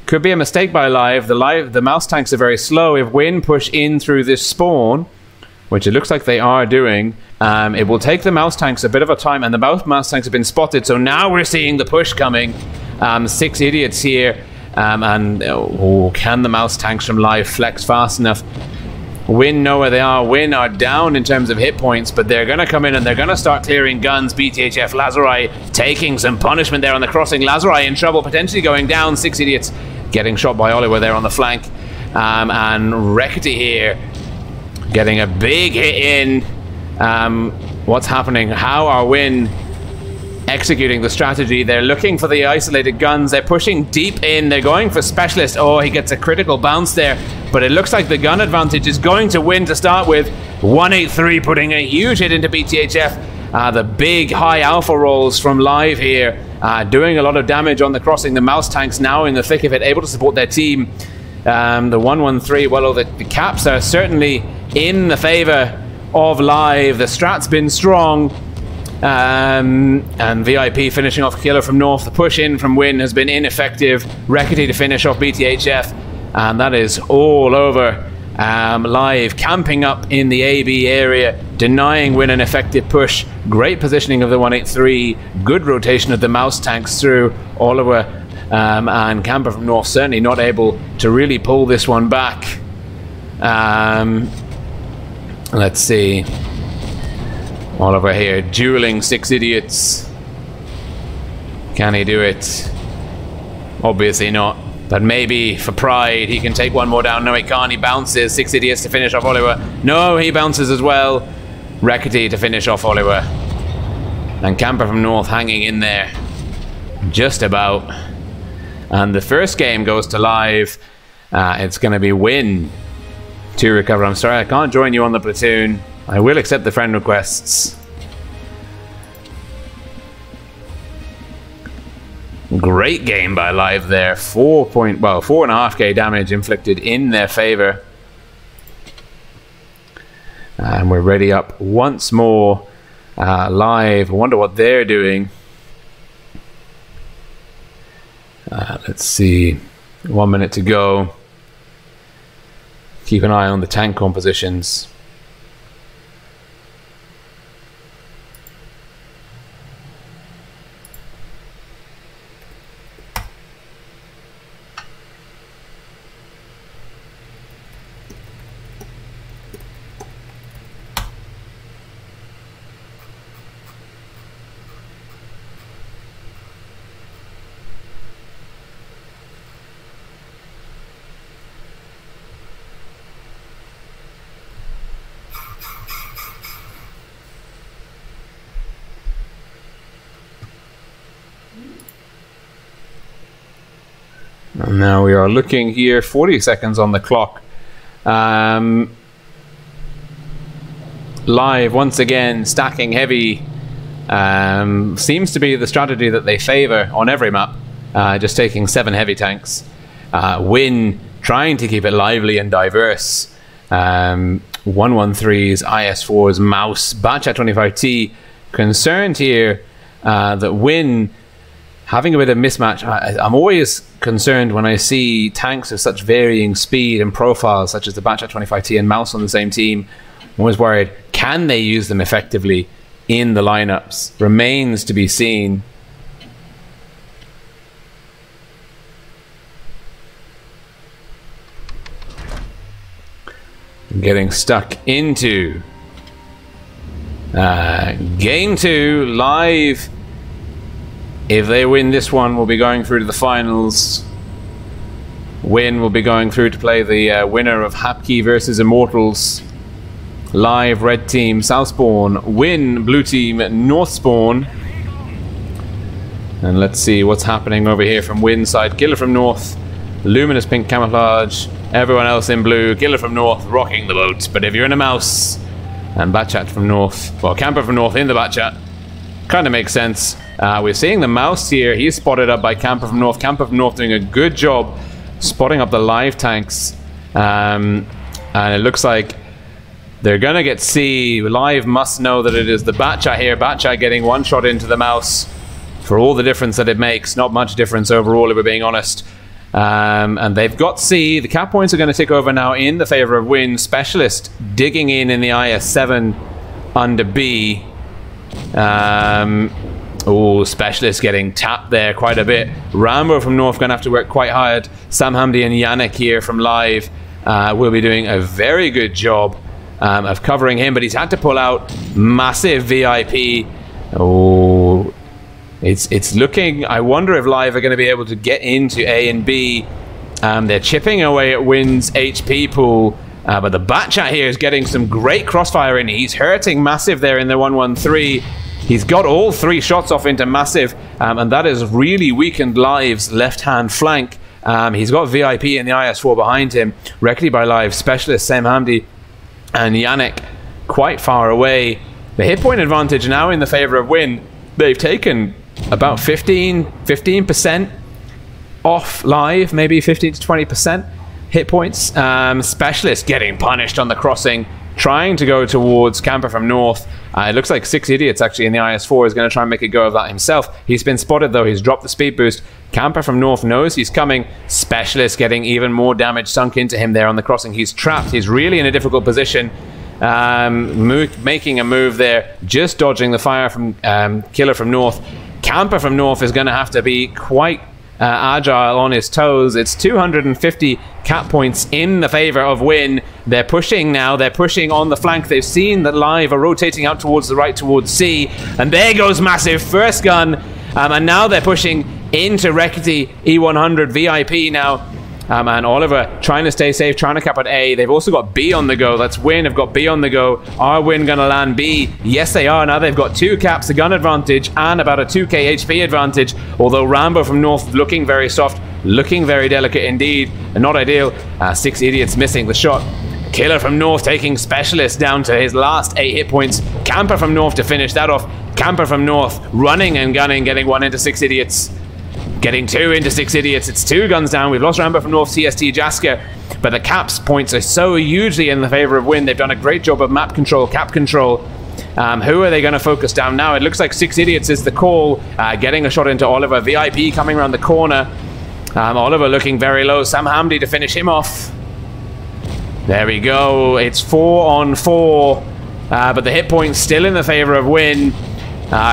Could be a mistake by Live. The mouse tanks are very slow. If Win push in through this spawn, which it looks like they are doing, it will take the mouse tanks a bit of a time, and the mouse tanks have been spotted, so now we're seeing the push coming. 6 Idiots here, and can the mouse tanks from Live flex fast enough? Win know where they are. Win are down in terms of hit points, but they're going to come in and they're going to start clearing guns. BTHF Lazarai taking some punishment there on the crossing. Lazarai in trouble, potentially going down. 6 Idiots getting shot by Oliver there on the flank, and Reckitt here getting a big hit in. What's happening? How are Win executing the strategy? They're looking for the isolated guns. They're pushing deep in. They're going for Specialist. Oh, he gets a critical bounce there, but it looks like the gun advantage is going to Win to start with. 183 putting a huge hit into BTHF. The big high alpha rolls from Live here, doing a lot of damage on the crossing. The mouse tanks now in the thick of it, able to support their team. The 113, well, the caps are certainly in the favor of Live. The strat's been strong, and VIP finishing off Killer from North. The push in from Win has been ineffective. Reckitt to finish off BTHF, and that is all over. Live camping up in the AB area, denying Win an effective push. Great positioning of the 183, good rotation of the mouse tanks through Oliver, and Camper from North certainly not able to really pull this one back. Let's see, Oliver here dueling 6 Idiots. Can he do it? Obviously not, but maybe for pride he can take one more down. No, he can't. He bounces. 6 Idiots to finish off Oliver. No, he bounces as well. Reckitt to finish off Oliver, and Camper from North hanging in there just about. And the first game goes to Live. It's going to be Win to recover. I'm sorry I can't join you on the platoon. I will accept the friend requests. Great game by Live there. 4.5k damage inflicted in their favor. And we're ready up once more. Live, I wonder what they're doing. Let's see, 1 minute to go. Keep an eye on the tank compositions. And now we are looking here, 40 seconds on the clock. Live once again stacking heavy. Seems to be the strategy that they favor on every map, just taking 7 heavy tanks. Win trying to keep it lively and diverse. 113's IS4's Mouse Batchat 25T concerned here that Win having a bit of mismatch. I'm always concerned when I see tanks of such varying speed and profile, such as the Batchat 25T and Mouse on the same team. I'm always worried, can they use them effectively in the lineups? Remains to be seen. Getting stuck into game 2 live. If they win this one, we'll be going through to the finals. Win will be going through to play the winner of Hapkey versus Immortals. Live, red team, Southspawn. Win, blue team, Northspawn. And let's see what's happening over here from Win side. Killer from North, luminous pink camouflage. Everyone else in blue. Killer from North, rocking the boat. But if you're in a Mouse, and Batchat from North, well, Camper from North in the Batchat, kind of makes sense. We're seeing the Mouse here. He's spotted up by Camper from North. Camper from North doing a good job spotting up the live tanks. And it looks like they're going to get C. Live must know that it is the Batchat here. Batchat getting one shot into the Mouse for all the difference that it makes. Not much difference overall, if we're being honest. And they've got C. The cap points are going to tick over now in the favor of Win. Specialist digging in the IS-7 under B. Oh, Specialist getting tapped there quite a bit. Rambo from North going to have to work quite hard. Sam Hamdi and Yannick here from Live will be doing a very good job of covering him, but he's had to pull out massive VIP. Oh, it's looking... I wonder if Live are going to be able to get into A and B. They're chipping away at Win's HP pool, but the Batchat here is getting some great crossfire in. He's hurting Massive there in the 1-1-3. He's got all 3 shots off into Massive, and that has really weakened Live's left-hand flank. He's got VIP in the IS-4 behind him. Reckley by Live, Specialist, Sam Hamdi, and Yannick quite far away. The hit point advantage now in the favor of Win. They've taken about 15% off Live, maybe 15 to 20% hit points. Specialist getting punished on the crossing, trying to go towards Camper from North. It looks like 6 Idiots actually in the IS-4 is going to try and make a go of that himself. He's been spotted though. He's dropped the speed boost. Camper from North knows he's coming. Specialist getting even more damage sunk into him there on the crossing. He's trapped. He's really in a difficult position. Making a move there, just dodging the fire from Killer from North. Camper from North is going to have to be quite agile on his toes. It's 250 cap points in the favor of Win. They're pushing now. They're pushing on the flank. They've seen that Live are rotating out towards the right, towards C. And there goes Massive. First gun. And now they're pushing into Recti E100 VIP now. And Oliver trying to stay safe, trying to cap at A. They've also got B on the go. That's Win. Have got B on the go. Are Win going to land B? Yes, they are. Now they've got 2 caps, a gun advantage, and about a 2k HP advantage. Although Rambo from North looking very soft, looking very delicate indeed. And not ideal. 6 Idiots missing the shot. Killer from North taking Specialist down to his last 8 hit points. Camper from North to finish that off. Camper from North running and gunning, getting 1 into 6 Idiots. Getting 2 into 6 Idiots. It's 2 guns down. We've lost Rambo from North, CST, Jaska. But the caps points are so hugely in the favor of Win. They've done a great job of map control, cap control. Who are they going to focus down now? It looks like 6 Idiots is the call. Getting a shot into Oliver. VIP coming around the corner. Oliver looking very low. Sam Hamdi to finish him off. There we go. It's 4 on 4. But the hit point's still in the favor of Win.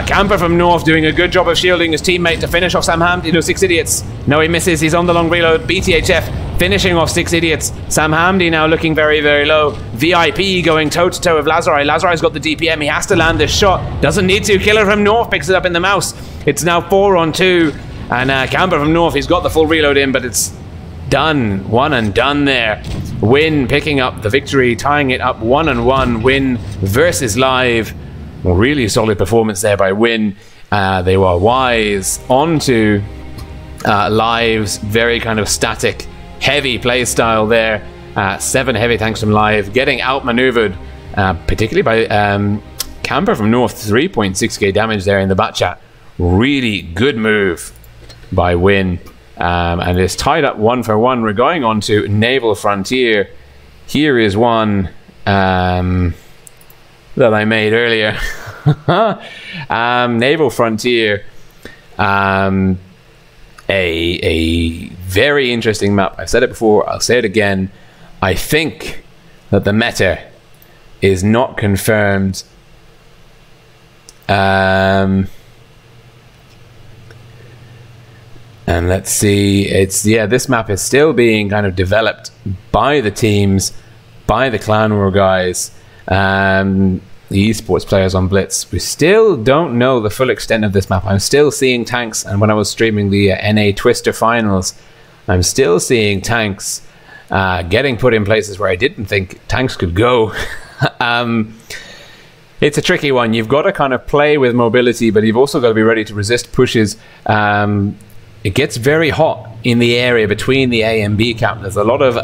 Camper from North doing a good job of shielding his teammate to finish off Sam Hamdi. No, 6 Idiots. No, he misses. He's on the long reload. BTHF finishing off 6 Idiots. Sam Hamdi now looking very, very low. VIP going toe-to-toe with Lazari. Lazari's got the DPM. He has to land this shot. Doesn't need to. Killer from North picks it up in the Mouse. It's now 4 on 2. And Camper from North, he's got the full reload in, but it's done. 1 and done there. Win picking up the victory, tying it up 1-1. Win versus Live. Really solid performance there by Win. They were wise onto Live's very kind of static, heavy play style there. 7 heavy tanks from Live, getting outmaneuvered, particularly by Camper from North. 3.6k damage there in the Batchat. Really good move by Win. And it's tied up 1-1. We're going on to Naval Frontier. Here is one that I made earlier. Naval Frontier. A very interesting map. I've said it before, I'll say it again. I think that the meta is not confirmed. And let's see, this map is still being kind of developed by the teams, by the Clan War guys, the esports players on Blitz. We still don't know the full extent of this map. I'm still seeing tanks, and when I was streaming the NA Twister finals, I'm still seeing tanks getting put in places where I didn't think tanks could go. It's a tricky one. You've got to kind of play with mobility, but you've also got to be ready to resist pushes. It gets very hot in the area between the A and B cap. There's a lot of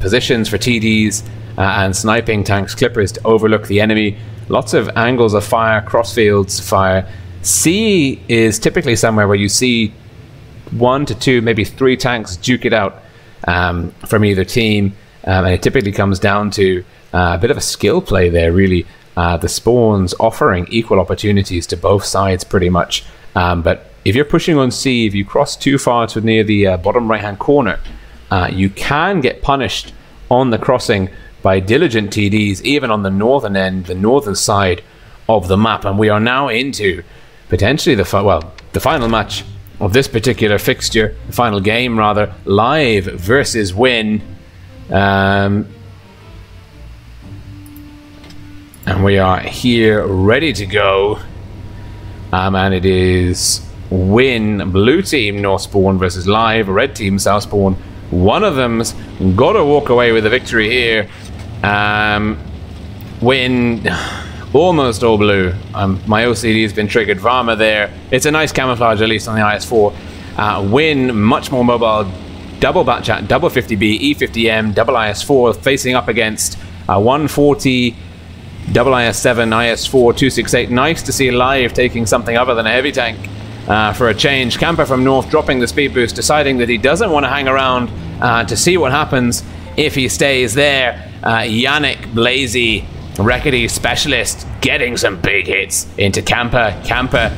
positions for TDs and sniping tanks, clippers to overlook the enemy. Lots of angles of fire, crossfields fire. C is typically somewhere where you see 1 to 2, maybe 3 tanks duke it out from either team. And it typically comes down to a bit of a skill play there, really. The spawns offering equal opportunities to both sides pretty much. But if you're pushing on C, if you cross too far to near the bottom right hand corner, you can get punished on the crossing by diligent TDs, even on the northern end, the northern side of the map. And we are now into potentially the final match of this particular fixture, the final game rather, Live versus Win. And we are here ready to go. And it is Win, blue team North Spawn versus Live, red team South Spawn. One of them's got to walk away with a victory here. Win, almost all blue. My OCD has been triggered. Varma there. It's a nice camouflage, at least on the IS-4. Win, much more mobile. Double Batchat, double 50B, E50M, double IS-4, facing up against 140, double IS-7, IS-4, 268. Nice to see Live taking something other than a heavy tank for a change. Camper from North dropping the speed boost, deciding that he doesn't want to hang around to see what happens if he stays there. Yannick Blazy, Reckidy Specialist, getting some big hits into Camper. Camper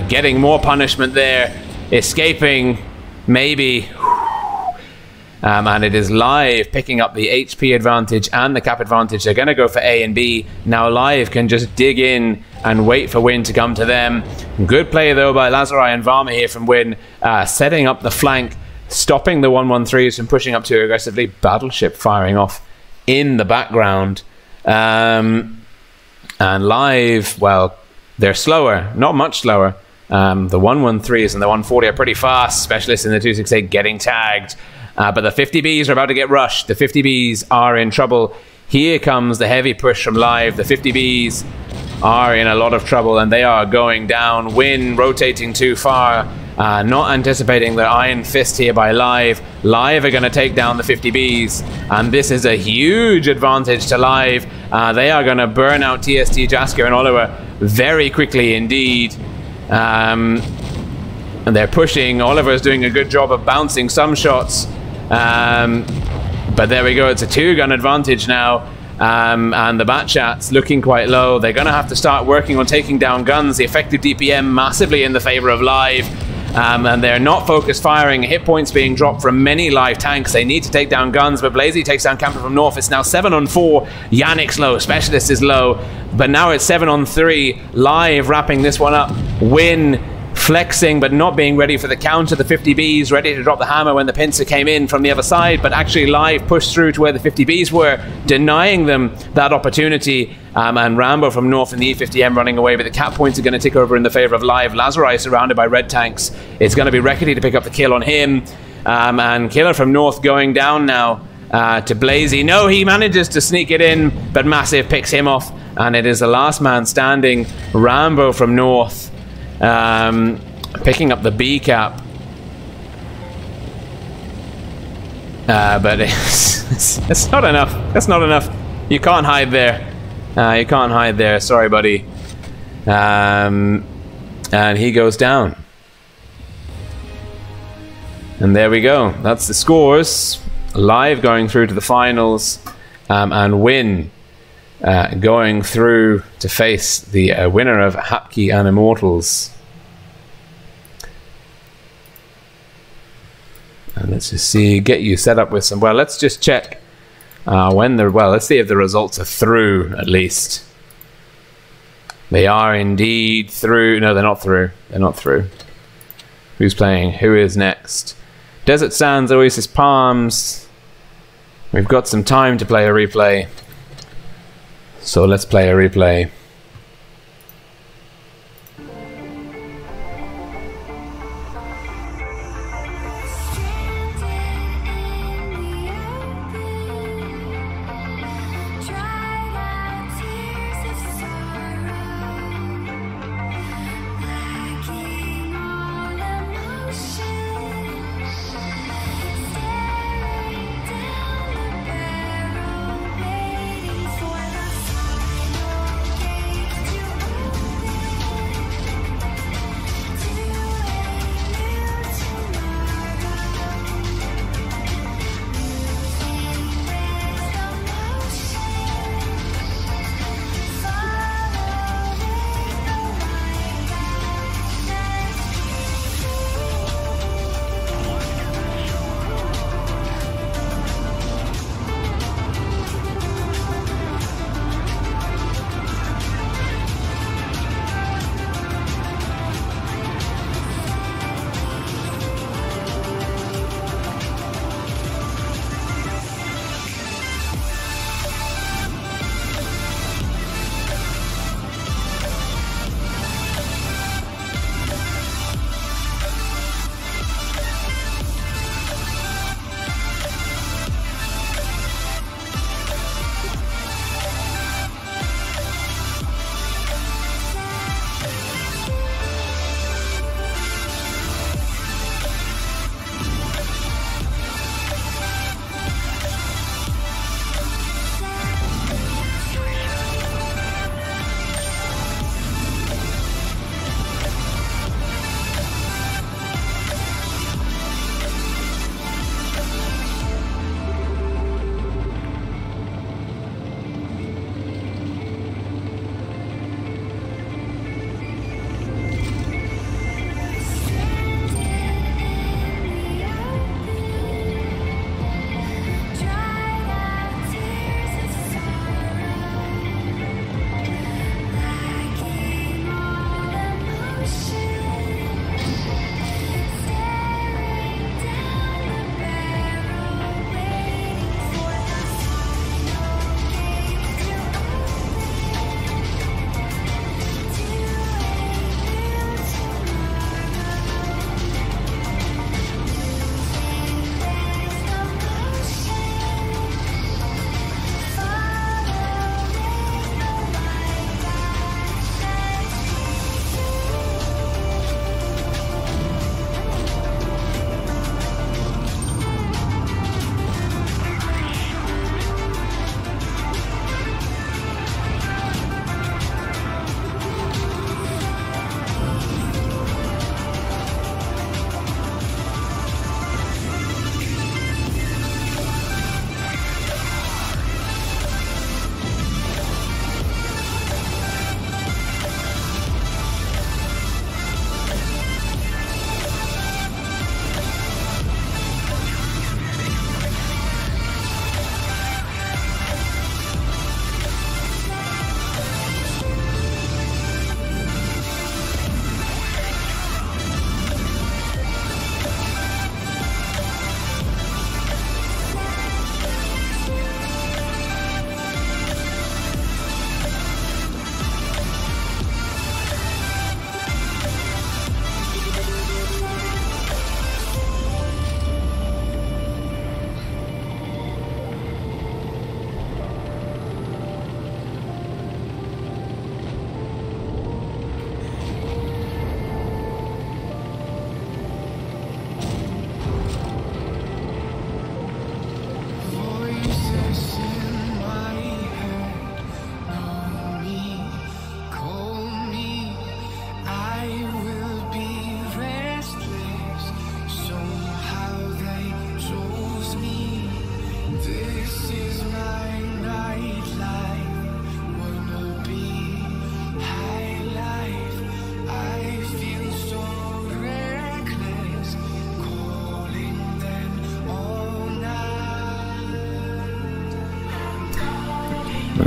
getting more punishment there, escaping maybe. And it is Live picking up the HP advantage and the cap advantage. They're going to go for A and B. Now Live can just dig in and wait for Win to come to them. Good play though by Lazarai and Varma here from Win, setting up the flank, stopping the 113s from pushing up too aggressively. Battleship firing off in the background. And Live, well, they're slower, not much slower. The 113s and the 140 are pretty fast. Specialists in the 268 getting tagged. But the 50Bs are about to get rushed. The 50Bs are in trouble. Here comes the heavy push from Live. The 50Bs are in a lot of trouble and they are going down. Win rotating too far. Not anticipating the Iron Fist here by Live. Live are going to take down the 50Bs. And this is a huge advantage to Live. They are going to burn out TST, Jasker and Oliver very quickly indeed. And they're pushing. Oliver's doing a good job of bouncing some shots. But there we go, it's a 2-gun advantage now. And the Batchat's looking quite low. They're going to have to start working on taking down guns. The effective DPM massively in the favor of Live. And they're not focused firing. Hit points being dropped from many Live tanks. They need to take down guns, but Blazy takes down Camper from North. It's now 7-on-4. Yannick's low. Specialist is low. But now it's 7-on-3. Live wrapping this one up. Win flexing, but not being ready for the counter. The 50Bs ready to drop the hammer when the pincer came in from the other side, but actually Live pushed through to where the 50Bs were, denying them that opportunity. And Rambo from North in the E50M running away, but the cap points are going to tick over in the favor of Live. Lazarai surrounded by red tanks. It's going to be Reckidy to pick up the kill on him. And Killer from North going down now to Blazy. No, he manages to sneak it in, but Massive picks him off. And it is the last man standing, Rambo from North. Picking up the B cap. But it's not enough. That's not enough. You can't hide there. You can't hide there. Sorry, buddy. And he goes down. And there we go. That's the scores. Live going through to the finals. And Win going through to face the winner of Hapki and Immortals. And let's just see, get you set up with some, well, let's just check when they're, well, let's see if the results are through at least. They are indeed through. No, they're not through. They're not through. Who's playing? Who is next? Desert Sands, Oasis Palms. We've got some time to play a replay. So let's play a replay.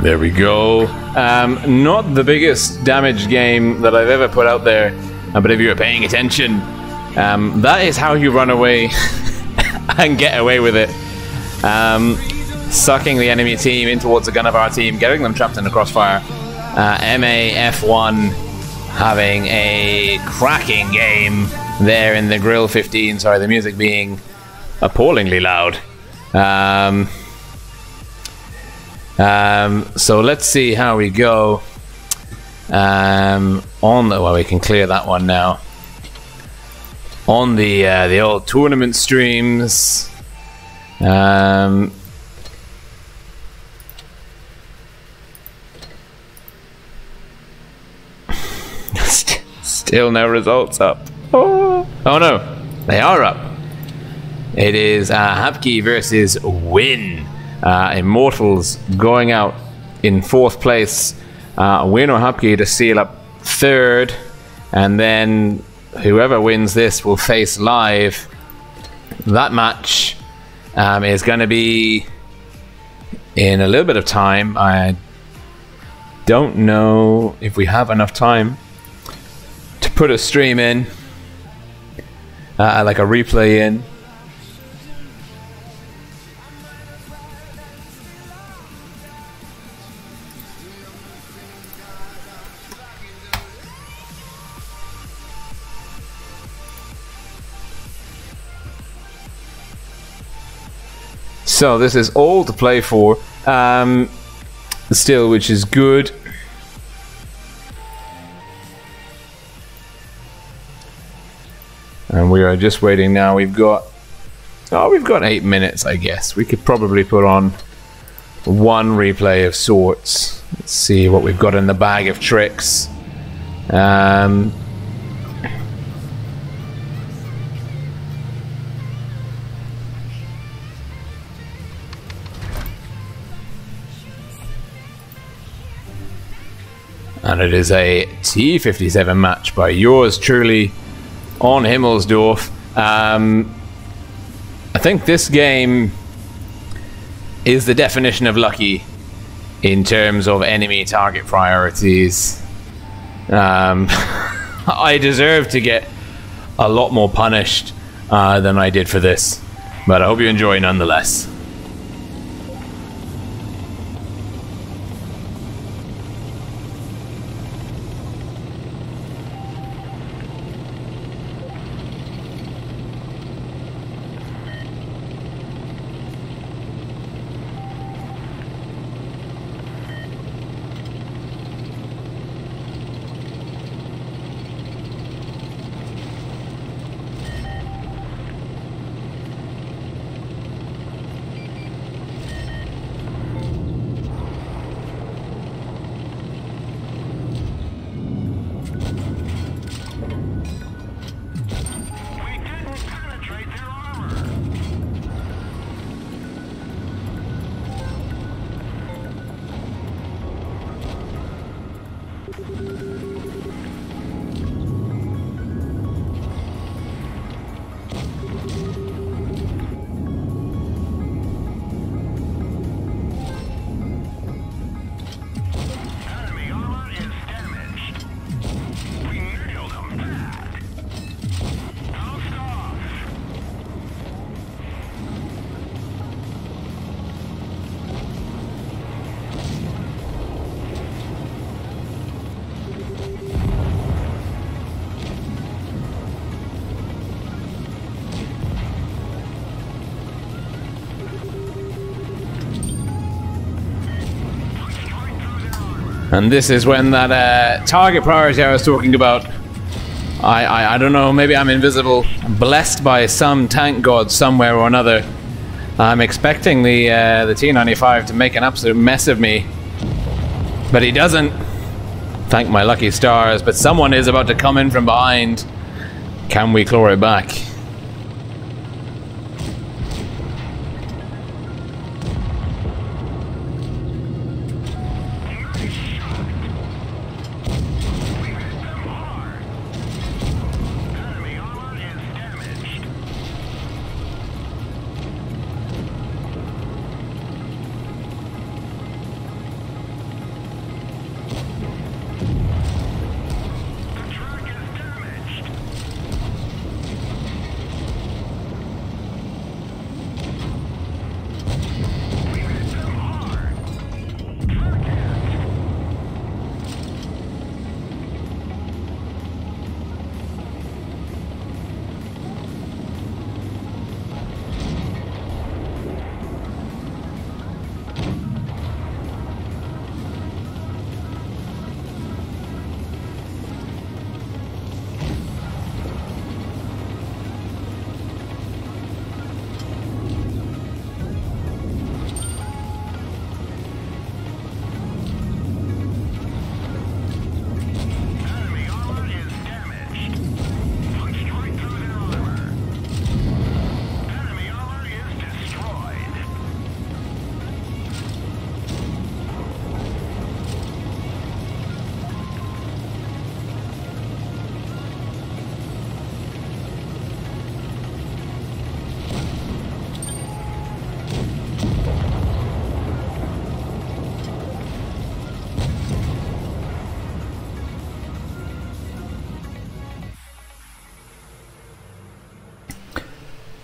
There we go. Not the biggest damage game that I've ever put out there, but if you were paying attention, that is how you run away and get away with it. Sucking the enemy team in towards the gun of our team, getting them trapped in the crossfire. MAF1 having a cracking game there in the Grill 15. Sorry, the music being appallingly loud. So let's see how we go. Well, we can clear that one now. On the old tournament streams. Still no results up. Oh no, they are up. It is Hapki versus Win. Immortals going out in 4th place. Win or Hapki to seal up 3rd, and then whoever wins this will face live. That match is going to be in a little bit of time. I don't know if we have enough time to put a stream in, like a replay in. So this is all to play for, still, which is good. And we are just waiting now. We've got 8 minutes, I guess. We could probably put on one replay of sorts. Let's see what we've got in the bag of tricks. And it is a T57 match by yours truly on Himmelsdorf. I think this game is the definition of lucky in terms of enemy target priorities. I deserve to get a lot more punished than I did for this, but I hope you enjoy nonetheless. And this is when that target priority I was talking about, I don't know, maybe I'm invisible, blessed by some tank god somewhere or another. I'm expecting the T95 to make an absolute mess of me, but he doesn't. Thank my lucky stars, but someone is about to come in from behind. Can we claw it back?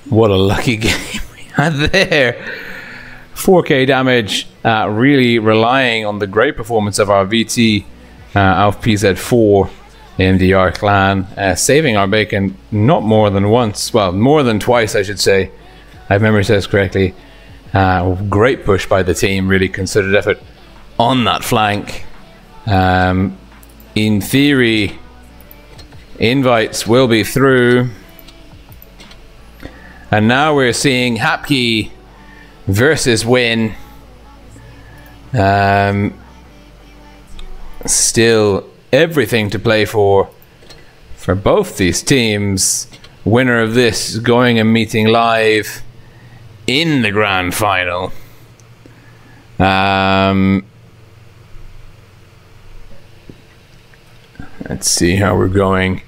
What a lucky game we had there. 4k damage, really relying on the great performance of our VT of PZ4 MDR clan, saving our bacon not more than once, well, more than twice, I should say. If memory says correctly. Great push by the team, really considered effort on that flank. In theory, invites will be through. And now we're seeing Hapki versus Win. Still everything to play for both these teams. Winner of this going and meeting live in the grand final. Let's see how we're going.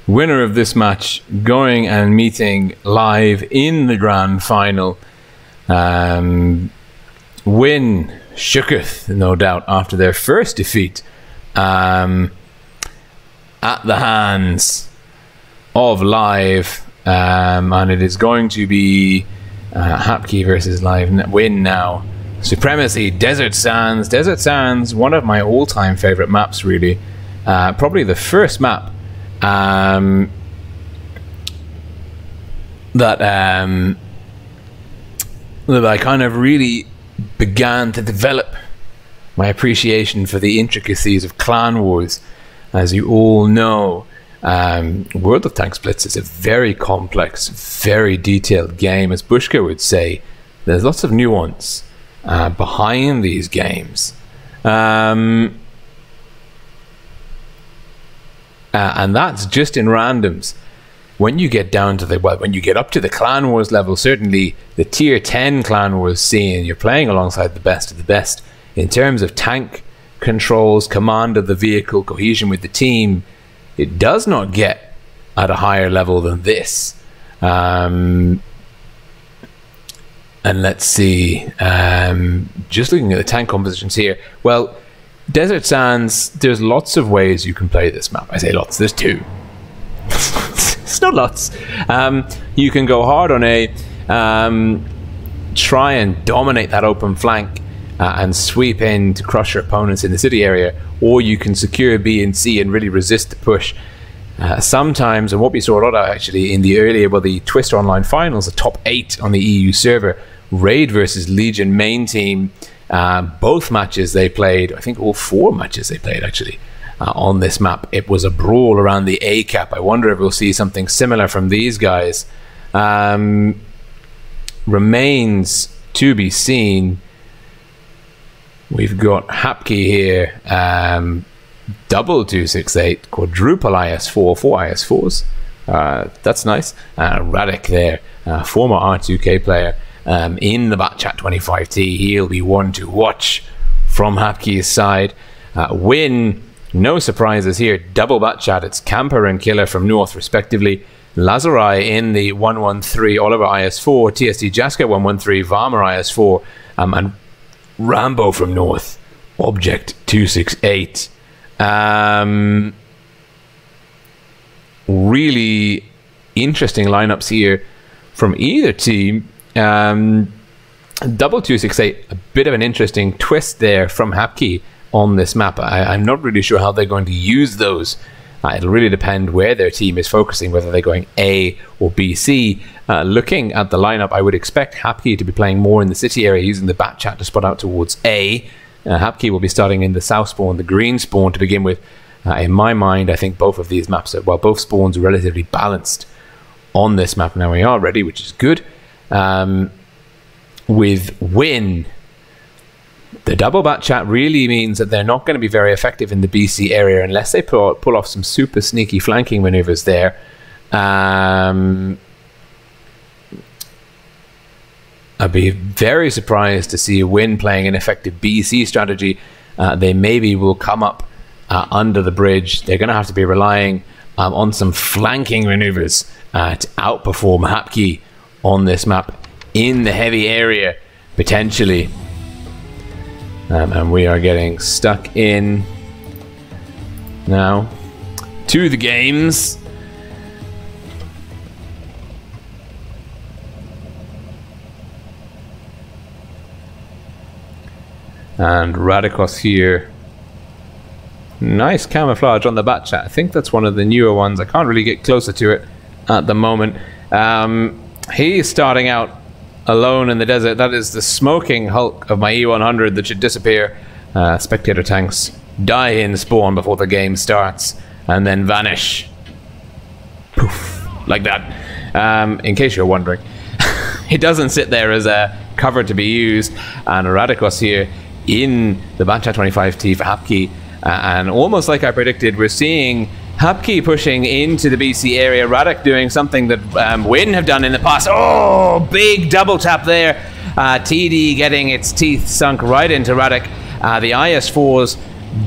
Winner of this match going and meeting live in the grand final. Win shooketh, no doubt, after their first defeat at the hands of Live. And it is going to be Hapki versus Live. Win now. Supremacy, Desert Sands. Desert Sands, one of my all-time favorite maps, really. Probably the first map that I kind of really began to develop my appreciation for the intricacies of Clan Wars. As you all know, World of Tanks Blitz is a very complex, very detailed game. As Bushka would say, there's lots of nuance behind these games. And that's just in randoms. When you get down to the, well, when you get up to the Clan Wars level, certainly the tier 10 Clan Wars scene, you're playing alongside the best of the best. In terms of tank controls, command of the vehicle, cohesion with the team, it does not get at a higher level than this. And let's see, just looking at the tank compositions here, well, Desert Sands, there's lots of ways you can play this map. I say lots, there's two. It's not lots. You can go hard on A, try and dominate that open flank and sweep in to crush your opponents in the city area, or you can secure B and C and really resist the push. Sometimes, and what we saw a lot of actually in the earlier, well, the Twister Online finals, the top 8 on the EU server, Raid versus Legion main team, both matches they played, I think all 4 matches they played actually, on this map, it was a brawl around the A cap. I wonder if we'll see something similar from these guys. Remains to be seen. We've got Hapki here, double 268, quadruple IS4, 4 IS4s. That's nice. Radic there, former R2K player, in the Batchat 25T. He'll be one to watch from Hapki's side. Win, no surprises here. Double Batchat, it's Camper and Killer from North, respectively. Lazarai in the 113, Oliver IS4, TSD Jaska 113, Varmer IS4, and Rambo from North, Object 268. Really interesting lineups here from either team. Double 268, a bit of an interesting twist there from Hapki on this map. I'm not really sure how they're going to use those. It'll really depend where their team is focusing, whether they're going A or B, C. Looking at the lineup, I would expect Hapki to be playing more in the city area, using the Batchat to spot out towards A. Hapki will be starting in the south spawn, the green spawn to begin with. In my mind, I think both of these maps, well, both spawns are relatively balanced on this map now already, which is good. With Win, the double Batchat really means that they're not going to be very effective in the BC area unless they pull off some super sneaky flanking maneuvers there. I'd be very surprised to see Win playing an effective BC strategy. They maybe will come up under the bridge. They're going to have to be relying on some flanking maneuvers to outperform Hapki on this map in the heavy area, potentially. And we are getting stuck in now to the games. And Radikos here. Nice camouflage on the Batchat. I think that's one of the newer ones. I can't really get closer to it at the moment. He's starting out alone in the desert. That is the smoking hulk of my E100 that should disappear. Spectator tanks die in spawn before the game starts and then vanish. Poof. Like that. In case you're wondering. It doesn't sit there as a cover to be used. And Radikos here in the Batchat 25T for Hapki. And almost like I predicted, we're seeing Hapki pushing into the BC area. Radek doing something that W1N have done in the past. Oh, big double tap there. TD getting its teeth sunk right into Radek. The IS-4s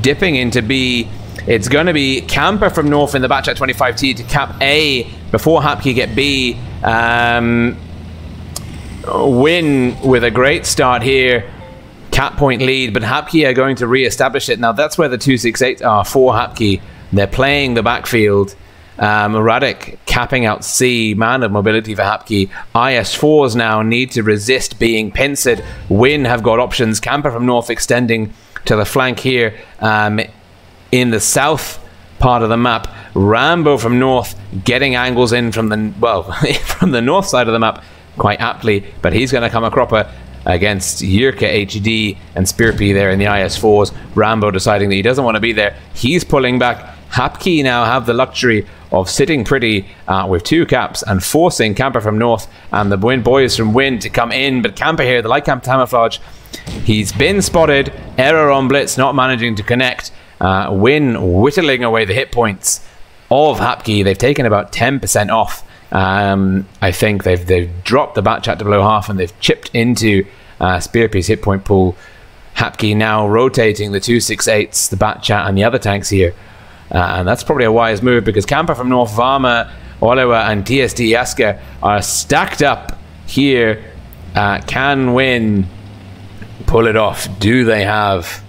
dipping into B. It's going to be Camper from North in the Batchat 25T to cap A before Hapki get B. W1N with a great start here. Cap point lead, but Hapki are going to re-establish it. Now that's where the 268 are for Hapki. They're playing the backfield. Radek capping out C, man of mobility for Hapki. IS-4s now need to resist being pincered. W1N have got options. Camper from North extending to the flank here in the south part of the map. Rambo from North getting angles in from the, well, from the north side of the map quite aptly, but he's going to come a cropper against Yurka HD and Spearpy there in the IS-4s. Rambo deciding that he doesn't want to be there. He's pulling back. Hapki now have the luxury of sitting pretty with 2 caps and forcing Camper from North and the W1N boys from W1N to come in. But Camper here, the light camp camouflage, he's been spotted. Error on Blitz, not managing to connect. W1N whittling away the hit points of Hapki. They've taken about 10% off. I think they've dropped the Batchat to below half and they've chipped into Spearpy's hit point pool. Hapki now rotating the 268s, the Batchat and the other tanks here. And that's probably a wise move because Camper from North, Varma, Olewa and TSD Yaska are stacked up here. Can W1N pull it off? Do they have?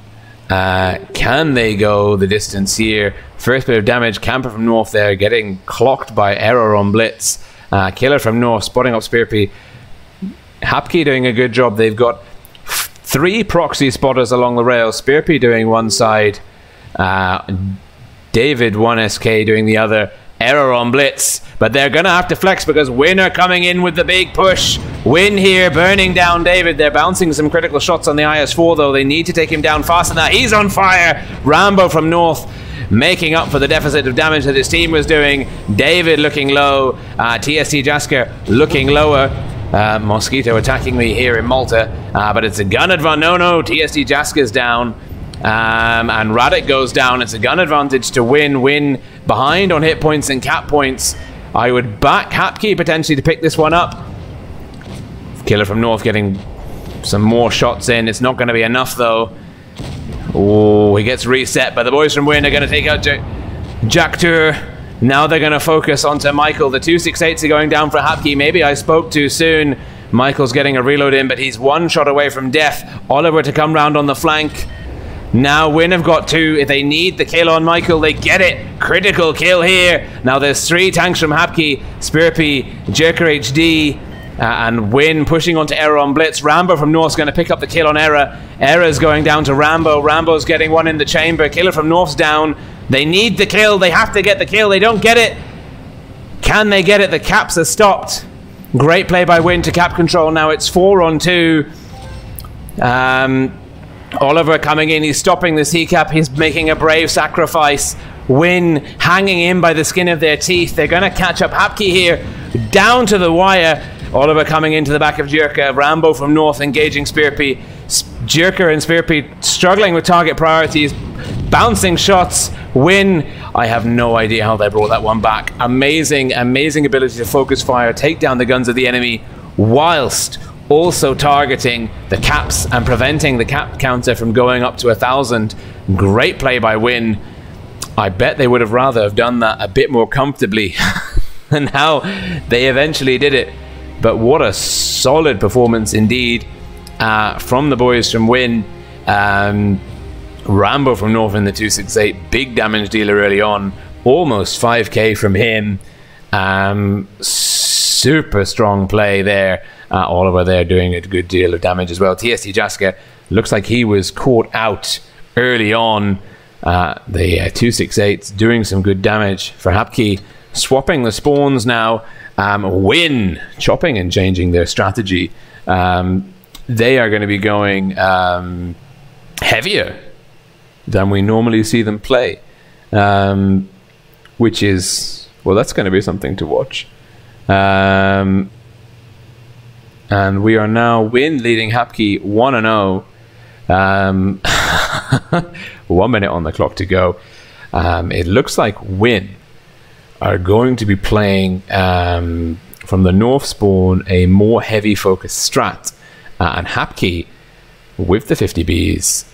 Can they go the distance here? First bit of damage. Camper from North there getting clocked by Error on Blitz. Killer from North spotting up Spearpy. Hapki doing a good job. They've got 3 proxy spotters along the rail. Spearpy doing one side. David 1SK doing the other. Error on Blitz, but they're gonna have to flex because W1N are coming in with the big push. W1N here burning down David. They're bouncing some critical shots on the IS-4 though. They need to take him down faster than that. He's on fire. Rambo from North making up for the deficit of damage that his team was doing. David looking low. TSD Jasker looking lower. Mosquito attacking me here in Malta, but it's a gun advantage. No, TSD Jasker's down. And Radek goes down. It's a gun advantage to W1N. W1N behind on hit points and cap points. I would back Hapki potentially to pick this one up. Killer from North getting some more shots in. It's not going to be enough though. Oh, he gets reset, but the boys from W1N are going to take out Jaktur. Now they're going to focus onto Michael. The 268s are going down for Hapki. Maybe I spoke too soon. Michael's getting a reload in, but he's 1 shot away from death. Oliver to come round on the flank. Now W1N have got 2. If they need the kill on Michael, they get it. Critical kill here. Now there's 3 tanks from Hapki. Spearpy, Jerker HD, and W1N pushing onto Error on Blitz. Rambo from North's going to pick up the kill on Error. Error's going down to Rambo. Rambo's getting one in the chamber. Killer from North's down. They need the kill. They have to get the kill. They don't get it. Can they get it? The caps are stopped. Great play by W1N to cap control. Now it's 4 on 2. Oliver coming in, he's stopping the C-cap, he's making a brave sacrifice. W1N hanging in by the skin of their teeth. They're going to catch up Hapki here, down to the wire. Oliver coming into the back of Jerker. Rambo from North engaging Spearpy. Jerker and Spearpy struggling with target priorities, bouncing shots. W1N, I have no idea how they brought that one back. Amazing ability to focus fire, take down the guns of the enemy, whilst also targeting the caps and preventing the cap counter from going up to 1,000. Great play by W1N. I bet they would have rather have done that a bit more comfortably than how they eventually did it. But what a solid performance indeed from the boys from W1N. Rambo from North in the 268, big damage dealer early on, almost 5k from him. Super strong play there. Oliver there doing a good deal of damage as well. TSD Jaska Looks like he was caught out early on. The 268 doing some good damage for Hapki. Swapping the spawns now. W1N chopping and changing their strategy. They are going to be going heavier than we normally see them play, which is, well, that's going to be something to watch. And we are now W1N leading Hapki 1-0. 1 minute on the clock to go. It looks like W1N are going to be playing from the north spawn a more heavy focused strat, and Hapki with the 50Bs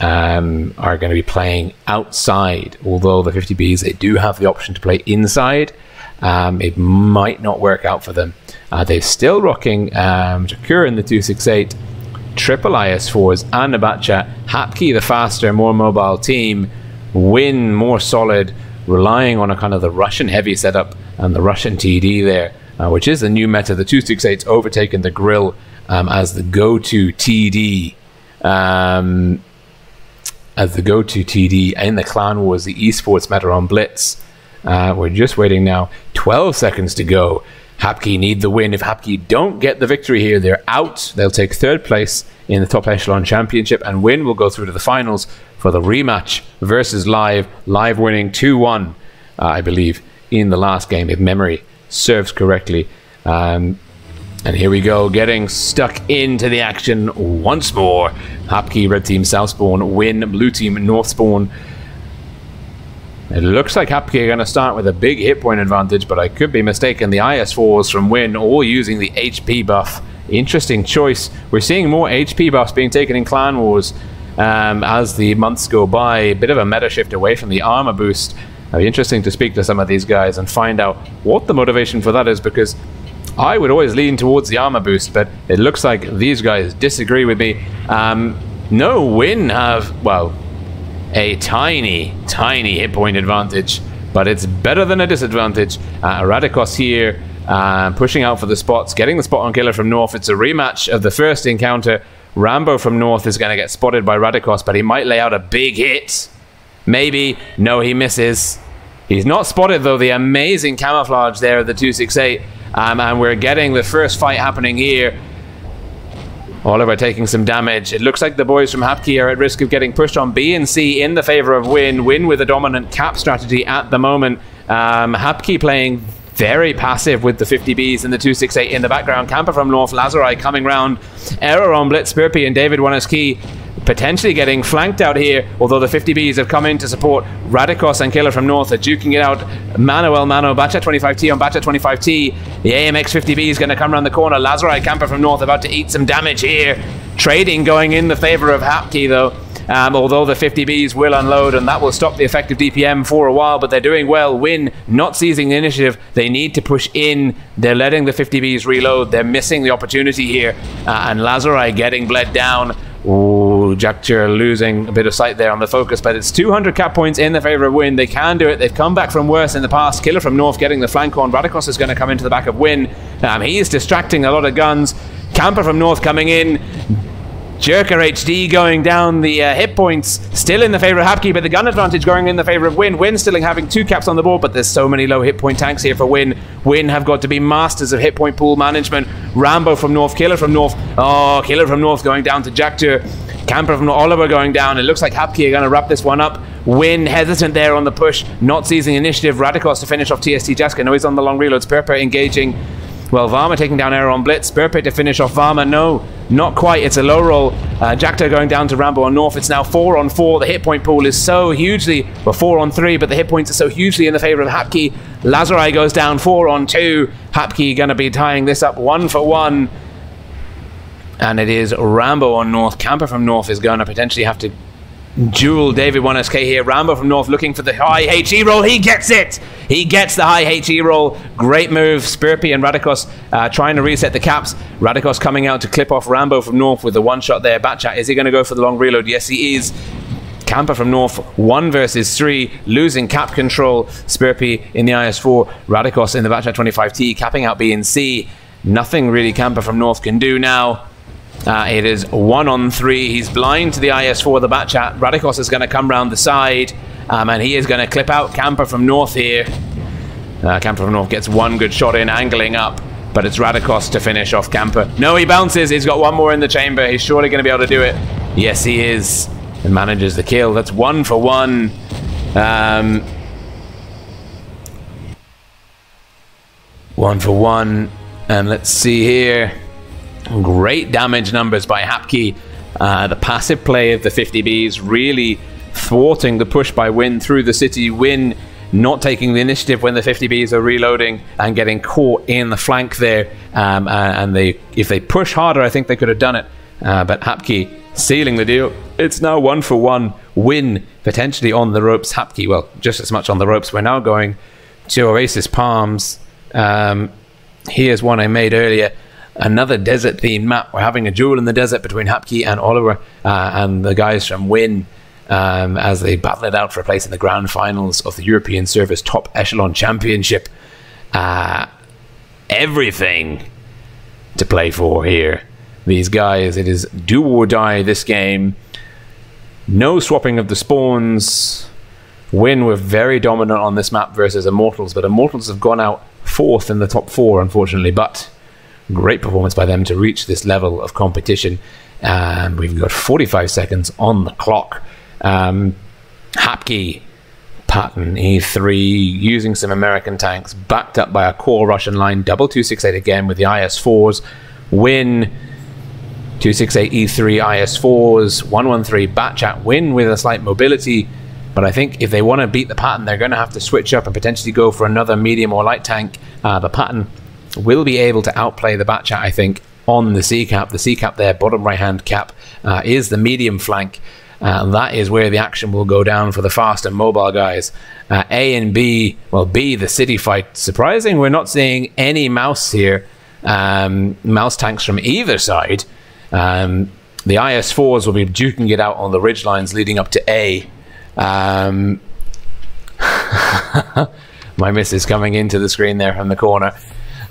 are going to be playing outside. Although the 50Bs, they do have the option to play inside, it might not work out for them. They're still rocking Jakura in the 268, triple IS4s and Nabacha. Hapki the faster, more mobile team. W1N more solid, relying on a kind of the Russian heavy setup and the Russian TD there, which is the new meta. The 268's overtaken the grill as the go-to TD. As the go-to TD in the Clan Wars, the esports meta on Blitz. We're just waiting now. 12 seconds to go. Hapki need the win. If Hapki don't get the victory here, they're out. They'll take third place in the top echelon championship, and W1N will go through to the finals for the rematch versus Live. Live winning 2-1, I believe, in the last game, if memory serves correctly. And here we go, getting stuck into the action once more. Hapki, red team south spawn, W1N, blue team north spawn. It looks like Hapki are going to start with a big hit point advantage, but I could be mistaken. The IS4s from W1N all using the HP buff. Interesting choice. We're seeing more HP buffs being taken in Clan Wars as the months go by. A bit of a meta shift away from the armor boost. It'll be interesting to speak to some of these guys and find out what the motivation for that is, because I would always lean towards the armor boost, but it looks like these guys disagree with me. No, W1N have, well, a tiny hit point advantage, but it's better than a disadvantage. Radikos here pushing out for the spots, getting the spot on killer from north. It's a rematch of the first encounter. Rambo from north is going to get spotted by Radikos, but he might lay out a big hit. Maybe. No, he misses. He's not spotted though. The amazing camouflage there of the 268, and we're getting the first fight happening here. Oliver taking some damage. It looks like the boys from Hapki are at risk of getting pushed on B and C in the favor of W1N. W1N with a dominant cap strategy at the moment. Hapki playing very passive with the 50Bs and the 268 in the background. Camper from north, Lazarai coming round. Error on Blitz, Spurpy and David1SK potentially getting flanked out here, although the 50Bs have come in to support. Radikos and Killer from north are duking it out. Mano Bacha 25T on Bacha 25T. The AMX 50B is going to come around the corner. Lazarai Camper from north about to eat some damage here. Trading going in the favor of Hapki though. Although the 50Bs will unload, and that will stop the effective DPM for a while, but they're doing well. W1N not seizing the initiative. They need to push in. They're letting the 50Bs reload. They're missing the opportunity here. And Lazarai getting bled down. Ooh, Jaktur losing a bit of sight there on the focus, but it's 200 cap points in the favor of W1N. They can do it. They've come back from worse in the past. Killer from north getting the flank on. Radikos is going to come into the back of W1N. He is distracting a lot of guns. Camper from north coming in. Jerker HD going down. The hit points still in the favor of Hapki, but the gun advantage going in the favor of W1N. W1N still having 2 caps on the board, but there's so many low hit point tanks here for W1N. W1N have got to be masters of hit point pool management. Rambo from north, Killer from north. Oh, Killer from north going down to Jaktur. Camper from Oliver going down. It looks like Hapki are going to wrap this one up. W1N hesitant there on the push, not seizing initiative. Radikos to finish off TST Jaska. No, he's on the long reloads. Spurpy engaging. Well, Varma taking down Error on Blitz. Spurpy to finish off Varma. No, not quite. It's a low roll. Jaktur going down to Rambo on north. It's now 4 on 4. The hit point pool is so hugely, well, 4 on 3, but the hit points are so hugely in the favor of Hapki. Lazarai goes down 4 on 2. Hapki going to be tying this up 1 for 1. And it is Rambo on north. Camper from north is going to potentially have to duel David1SK here. Rambo from north looking for the high HE roll. He gets it! He gets the high HE roll. Great move. Spurpy and Radikos trying to reset the caps. Radikos coming out to clip off Rambo from north with the one shot there. Batchat, is he going to go for the long reload? Yes, he is. Camper from north, 1 versus 3, losing cap control. Spurpy in the IS4. Radikos in the Batchat 25T, capping out B and C. Nothing really Camper from north can do now. It is 1-on-3. He's blind to the IS-4, the Batchat. Radikos is going to come round the side, and he is going to clip out Camper from north here. Camper from north gets one good shot in, angling up, but it's Radikos to finish off Camper. No, he bounces. He's got one more in the chamber. He's surely going to be able to do it. Yes, he is. And manages the kill. That's 1 for 1. 1 for 1. And let's see here. Great damage numbers by Hapki. The passive play of the 50Bs really thwarting the push by Win through the city. Win not taking the initiative when the 50Bs are reloading and getting caught in the flank there. And if they push harder, I think they could have done it. But Hapki sealing the deal. It's now 1 for 1. Win potentially on the ropes. Hapki, well, just as much on the ropes. We're now going to Oasis Palms. Here's one I made earlier. Another desert-themed map. We're having a duel in the desert between Hapki and Oliver and the guys from Win as they battle it out for a place in the grand finals of the European Service Top Echelon Championship. Everything to play for here. These guys, it is do or die this game. No swapping of the spawns. Win were very dominant on this map versus Immortals, but Immortals have gone out 4th in the top 4, unfortunately. But great performance by them to reach this level of competition. And we've got 45 seconds on the clock. Hapki, Patton, E3, using some American tanks, backed up by a core Russian line. Double 268 again with the IS-4s. Win, 268 E3 IS-4s, 113 Batchat. Win with a slight mobility. But I think if they want to beat the Patton, they're going to have to switch up and potentially go for another medium or light tank. The Patton will be able to outplay the Batchat, I think, on the C-cap. The C-cap there, bottom right-hand cap, is the medium flank. That is where the action will go down for the fast and mobile guys. A and B, well, B, the city fight. Surprising, we're not seeing any mouse here. Mouse tanks from either side. The IS-4s will be duking it out on the ridge lines leading up to A. My miss is coming into the screen there from the corner.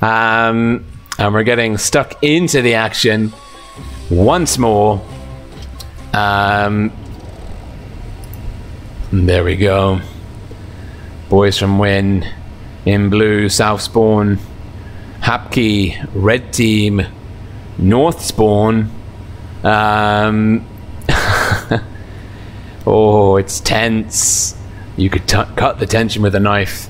And we're getting stuck into the action once more. There we go. Boys from Win in blue, South Spawn. Hapki, red team, North Spawn. Oh, it's tense. You could cut the tension with a knife.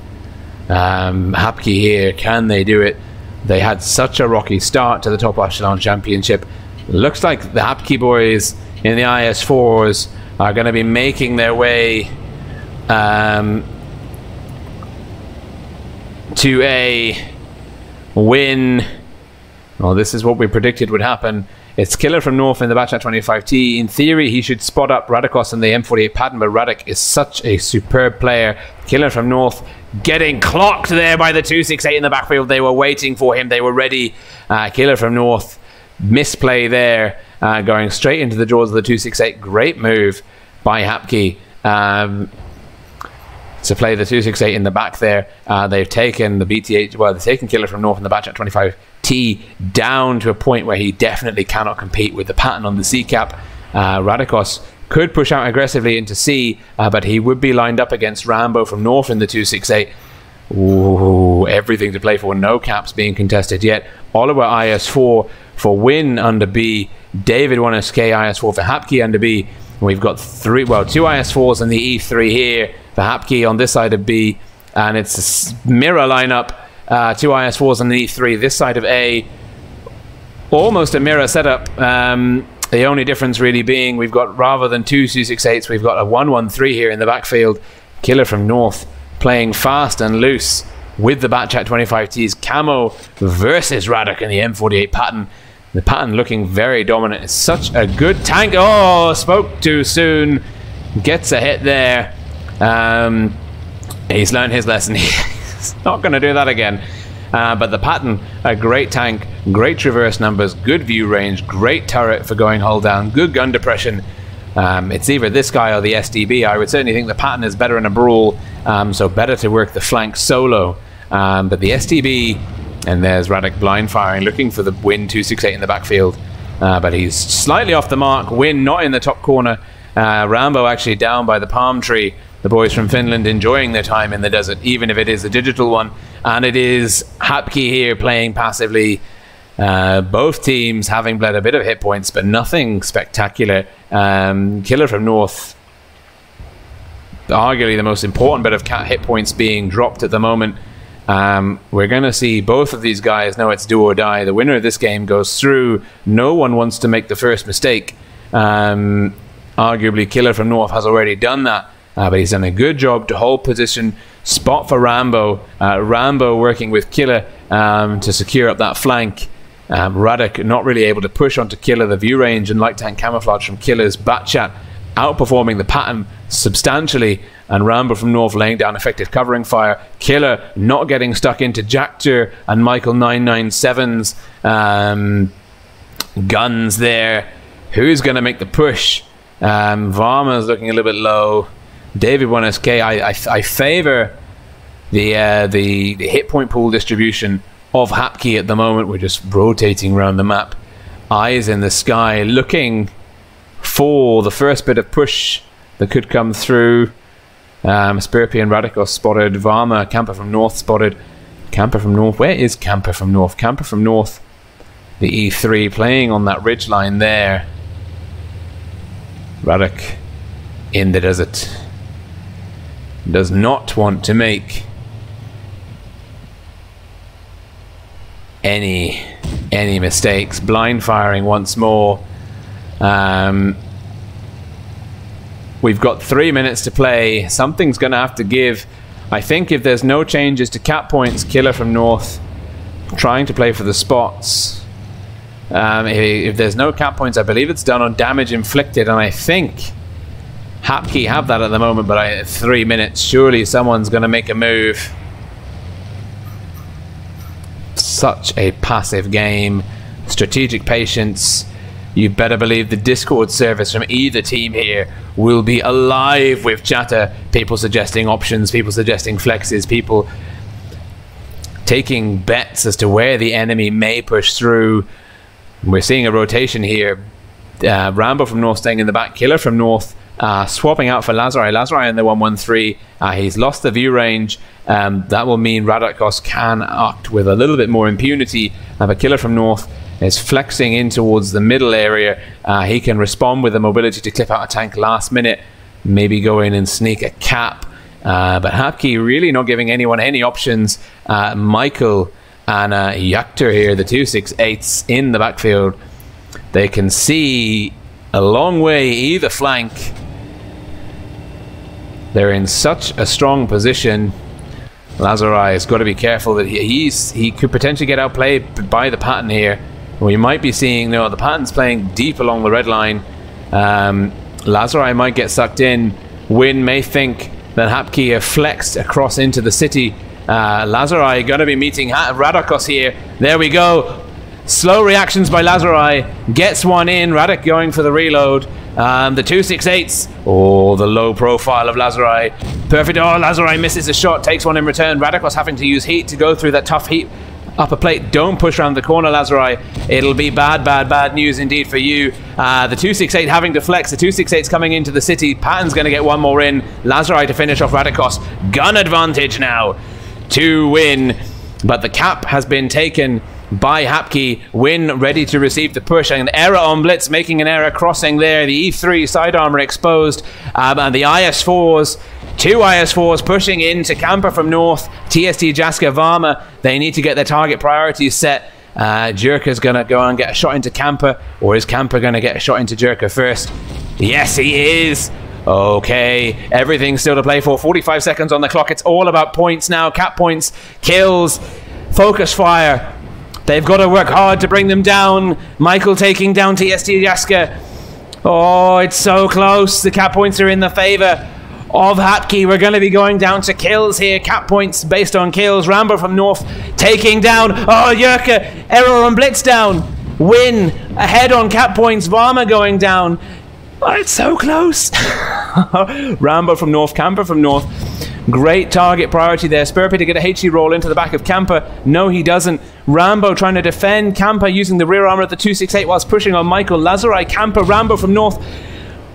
Hapki here, can they do it? They had such a rocky start to the Top Echelon Championship. Looks like the Hapki boys in the IS-4s are going to be making their way to a win. Well, this is what we predicted would happen. It's Killer from North in the Batchat 25T. In theory, he should spot up Radikos in the M48 Patton, but Radik is such a superb player. Killer from North getting clocked there by the 268 in the backfield. They were waiting for him. They were ready. Killer from North, misplay there, going straight into the jaws of the 268. Great move by Hapki to play the 268 in the back there. They've taken the BTH, well, they've taken Killer from North in the Batchat 25T down to a point where he definitely cannot compete with the Patton on the C-cap. Radikos could push out aggressively into C, but he would be lined up against Rambo from North in the 268. Ooh, everything to play for. No caps being contested yet. Oliver IS-4 for Win under B. David 1SK IS-4 for Hapki under B. We've got two IS-4s and the E3 here for Hapki on this side of B, and it's a mirror lineup. Two IS-4s and the E3 this side of A. Almost a mirror setup. The only difference really being we've got, rather than two 268s, we've got a 113 here in the backfield. Killer from North playing fast and loose with the Batchat 25T's camo versus Radik in the M48 Patton. The Patton looking very dominant. It's such a good tank. Oh, spoke too soon. Gets a hit there. He's learned his lesson. He's not going to do that again. But the Patton, a great tank, great traverse numbers, good view range, great turret for going hull down, good gun depression. It's either this guy or the SDB. I would certainly think the Patton is better in a brawl, so better to work the flank solo. But the SDB, and there's Radik blind firing, looking for the Win 268 in the backfield. but he's slightly off the mark. Win not in the top corner. Rambo actually down by the palm tree. The boys from Finland enjoying their time in the desert, even if it is a digital one. And it is Hapki here playing passively. Both teams having bled a bit of hit points, but nothing spectacular. Killer from North, arguably the most important bit of hit points being dropped at the moment. We're going to see both of these guys know it's do or die. The winner of this game goes through. No one wants to make the first mistake. Arguably Killer from North has already done that. But he's done a good job to hold position. Spot for Rambo. Rambo working with Killer to secure up that flank. Radek not really able to push onto Killer. The view range and light tank camouflage from Killer's Batchat outperforming the pattern substantially. And Rambo from North laying down effective covering fire. Killer not getting stuck into Jactor and Michael 997's guns there. Who's going to make the push? Varma's looking a little bit low. David 1SK, I favour the hit point pool distribution of Hapki at the moment. We're just rotating around the map, eyes in the sky, looking for the first bit of push that could come through. Spirpi and Radikos spotted. Varma, Camper from North spotted. Camper from North, where is Camper from North? Camper from North, the E3 playing on that ridge line there. Radek in the desert. Does not want to make any mistakes. Blind firing once more. We've got 3 minutes to play. Something's going to have to give. I think if there's no changes to cap points, Killer from North trying to play for the spots. If there's no cap points, I believe it's done on damage inflicted, and I think Hapki have that at the moment, but 3 minutes, surely someone's going to make a move. Such a passive game. Strategic patience. You better believe the Discord service from either team here will be alive with chatter. People suggesting options, people suggesting flexes, people taking bets as to where the enemy may push through. We're seeing a rotation here. Rambo from North staying in the back. Killer from North swapping out for Lazarai. Lazarai in the 113. He's lost the view range. That will mean Radakos can act with a little bit more impunity. But Killer from North is flexing in towards the middle area. He can respond with the mobility to clip out a tank last minute. Maybe go in and sneak a cap. But Hapki really not giving anyone any options. Michael and Yakter here, the 268s in the backfield. They can see a long way either flank. They're in such a strong position. Lazarai has got to be careful that he could potentially get outplayed by the pattern here. We might be seeing, no, the pattern's playing deep along the red line. Lazarai might get sucked in. Win may think that Hapki have flexed across into the city. Lazarai going to be meeting Radakos here. There we go. Slow reactions by Lazarai. Gets one in. Radek going for the reload. The 268s. Oh, the low profile of Lazarai. Perfect. Oh, Lazarai misses a shot. Takes one in return. Radekos having to use heat to go through that tough heat upper plate. Don't push around the corner, Lazarai. It'll be bad news indeed for you. The 268 having to flex. The 268's coming into the city. Patton's going to get one more in. Lazarai to finish off Radekos. Gun advantage now to Win. But the cap has been taken by Hapki. Win ready to receive the push. An error on Blitz, making an error crossing there. The E3 side armor exposed. And the IS-4s, two IS-4s pushing into Camper from North. TST Jaska Varma. They need to get their target priorities set. Jerka's going to go and get a shot into Camper. Or is Camper going to get a shot into Jerka first? Yes, he is. Okay, everything's still to play for. 45 seconds on the clock. It's all about points now. Cap points, kills, focus fire. They've got to work hard to bring them down. Michael taking down TST Jaska. Oh, it's so close. The cap points are in the favor of Hapki. We're going to be going down to kills here. Cap points based on kills. Rambo from North taking down. Oh, Yerka. Error on Blitz down. Win ahead on cap points. Varma going down. Oh, it's so close. Rambo from North. Camper from North. Great target priority there. Spurpy to get a HE roll into the back of Kampa. No, he doesn't. Rambo trying to defend Kampa using the rear armor of the 268 whilst pushing on Michael. Lazarai, Kampa, Rambo from north.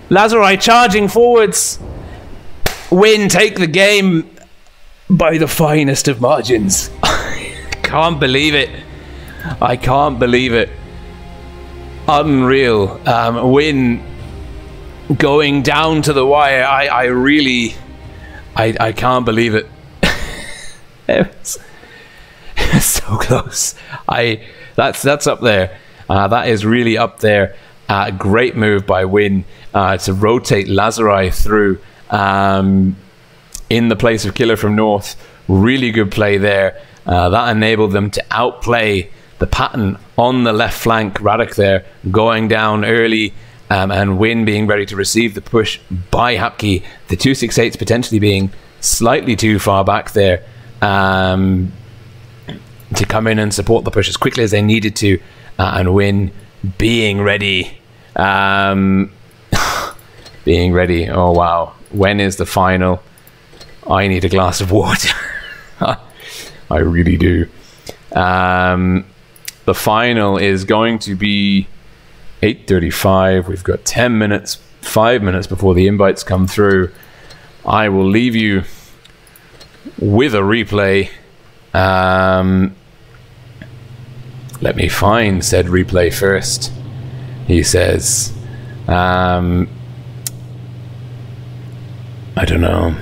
Lazarai charging forwards. Win, take the game by the finest of margins. Can't believe it. I can't believe it. Unreal. Win going down to the wire. I really... I can't believe it. It was so close. That's up there. That is really up there. Great move by Win to rotate Lazarai through in the place of Killer from North. Really good play there. That enabled them to outplay the pattern on the left flank. Radek there going down early. And Win being ready to receive the push by Hapke. The 268s potentially being slightly too far back there to come in and support the push as quickly as they needed to. And Win being ready. Being ready. Oh, wow. When is the final? I need a glass of water. I really do. The final is going to be 8:35. We've got 10 minutes, 5 minutes before the invites come through. I will leave you with a replay. Let me find said replay first. He says, I don't know.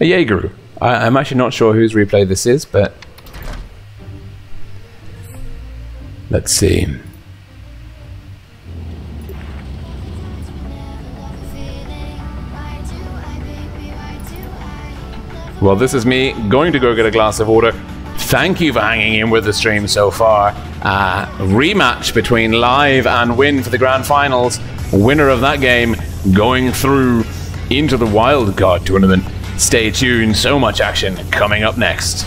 A Jaegeru. I'm actually not sure whose replay this is, but let's see. Well, this is me going to go get a glass of water. Thank you for hanging in with the stream so far. Rematch between Live and Win for the grand finals. Winner of that game going through into the wildcard tournament. Stay tuned, so much action coming up next.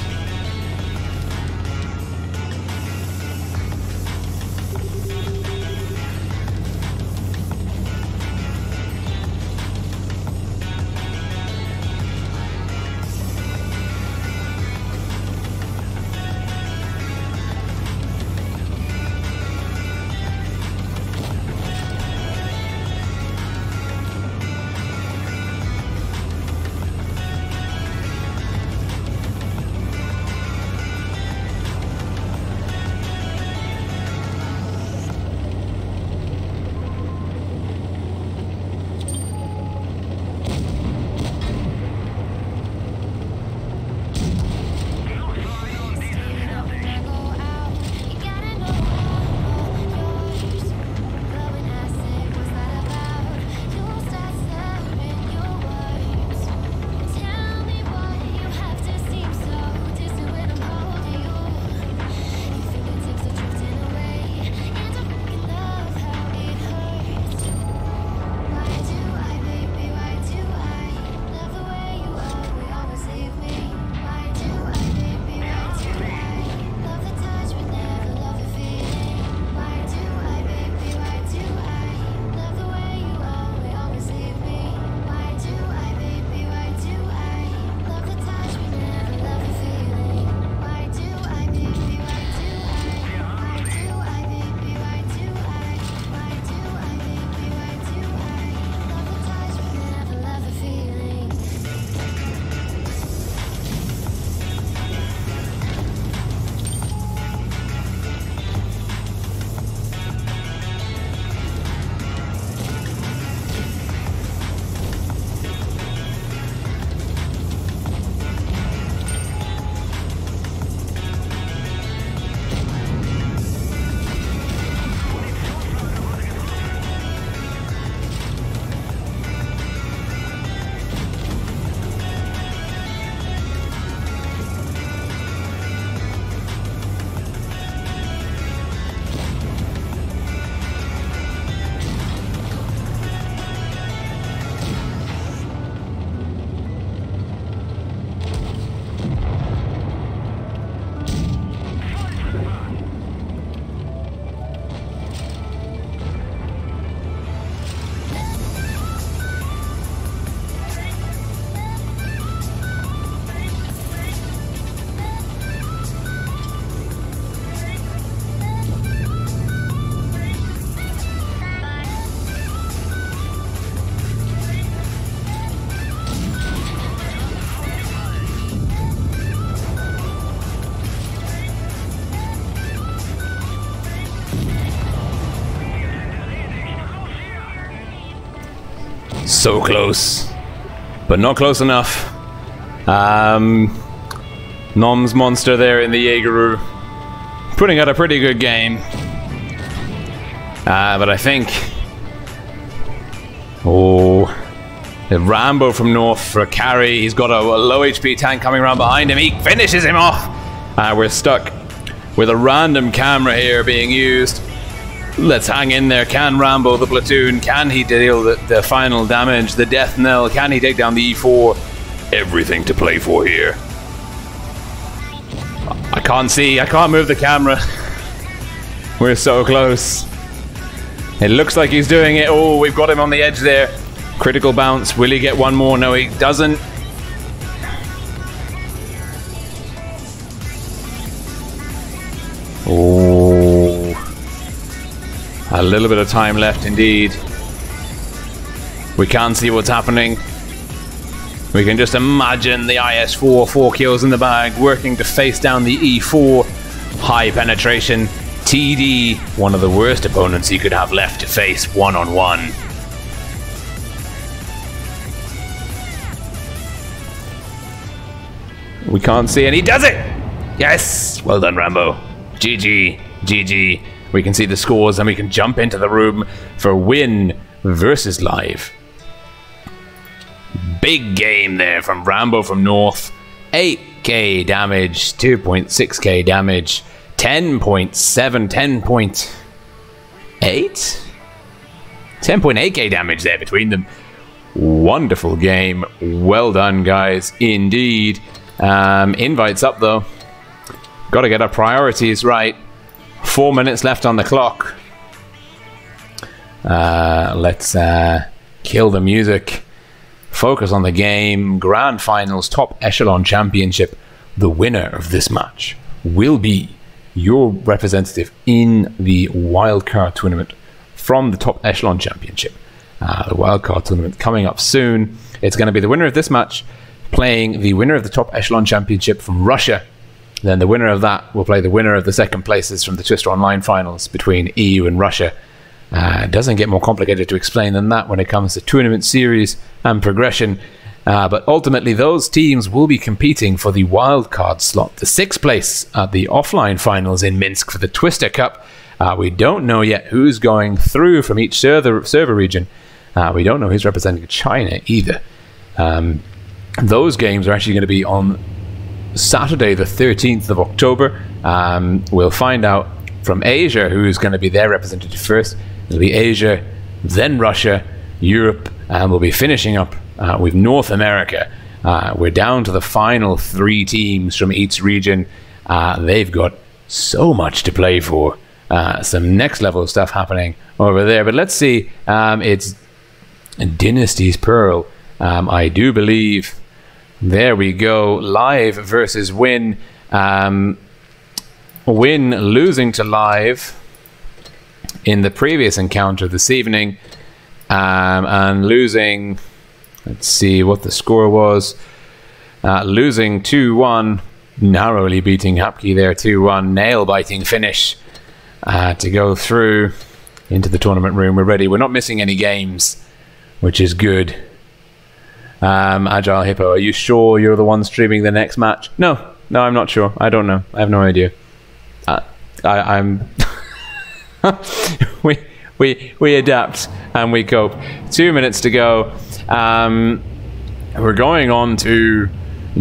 So close, but not close enough. Nom's monster there in the Jaegeru, putting out a pretty good game. But I think... Oh... Rambo from North for a carry. He's got a low HP tank coming around behind him. He finishes him off. We're stuck with a random camera here being used. Let's hang in there. Can Rambo, the platoon, can he deal the final damage, the death knell? Can he take down the E4? Everything to play for here. I can't see. I can't move the camera. We're so close. It looks like he's doing it. Oh, we've got him on the edge there. Critical bounce. Will he get one more? No, he doesn't. Oh. A little bit of time left indeed. We can't see what's happening. We can just imagine the IS-4, 4 kills in the bag, working to face down the E4. High penetration. TD, one of the worst opponents he could have left to face one-on-one. We can't see, and he does it! Yes! Well done, Rambo. GG. GG. We can see the scores, and we can jump into the room for win versus live. Big game there from Rambo from North. 8k damage, 2.6k damage, 10.7, 10.8? 10.8k damage there between them. Wonderful game. Well done, guys. Indeed. Invites up though. Got to get our priorities right. 4 minutes left on the clock. Let's kill the music. Focus on the game. Grand Finals, Top Echelon Championship. The winner of this match will be your representative in the wildcard tournament from the Top Echelon Championship. The wildcard tournament coming up soon. It's going to be the winner of this match playing the winner of the Top Echelon Championship from Russia. Then the winner of that will play the winner of the second places from the Twister Online finals between EU and Russia. It doesn't get more complicated to explain than that when it comes to tournament series and progression. But ultimately, those teams will be competing for the wildcard slot, the 6th place at the offline finals in Minsk for the Twister Cup. We don't know yet who's going through from each server region. We don't know who's representing China either. Those games are actually going to be on Saturday, the 13th of October. We'll find out from Asia who's going to be their representative first. It'll be Asia, then Russia, Europe, and we'll be finishing up with North America. We're down to the final 3 teams from each region. They've got so much to play for. Some next level stuff happening over there. But let's see. It's Dynasty's Pearl. I do believe... There we go. Live versus Win. Win losing to Live in the previous encounter this evening. And losing... Let's see what the score was. Losing 2-1. Narrowly beating Hapke there 2-1. Nail-biting finish to go through into the tournament room. We're ready. We're not missing any games, which is good. Agile Hippo, are you sure you're the one streaming the next match? No, I'm not sure. I don't know. I have no idea. I'm... we adapt and we cope. 2 minutes to go. We're going on to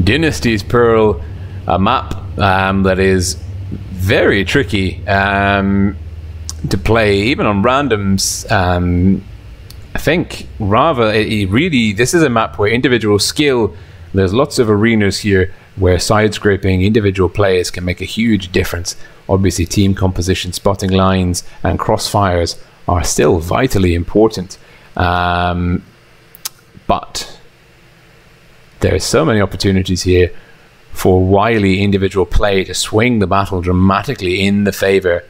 Dynasty's Pearl, a map that is very tricky to play, even on randoms. I think rather this is a map where individual skill, there's lots of arenas here where side scraping individual players can make a huge difference. Obviously team composition, spotting lines and crossfires are still vitally important, but there's so many opportunities here for wily individual play to swing the battle dramatically in the favor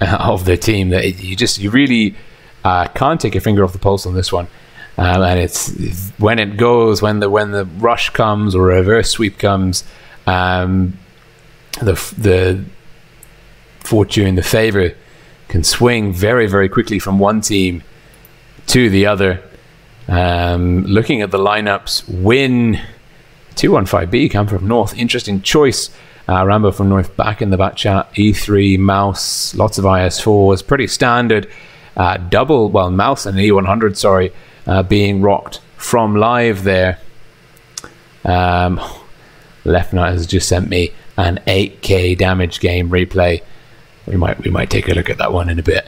of the team, that you really can't take your finger off the pulse on this one. And it's when it goes, when the rush comes or a reverse sweep comes, the fortune, the favor can swing very, very quickly from one team to the other. Looking at the lineups, Win 215B, come from North. Interesting choice. Rambo from North back in the back chat. E3, Mouse, lots of IS4s. Pretty standard. Mouse and E100, sorry, being rocked from live there. Left Knight has just sent me an 8K damage game replay. We might take a look at that one in a bit.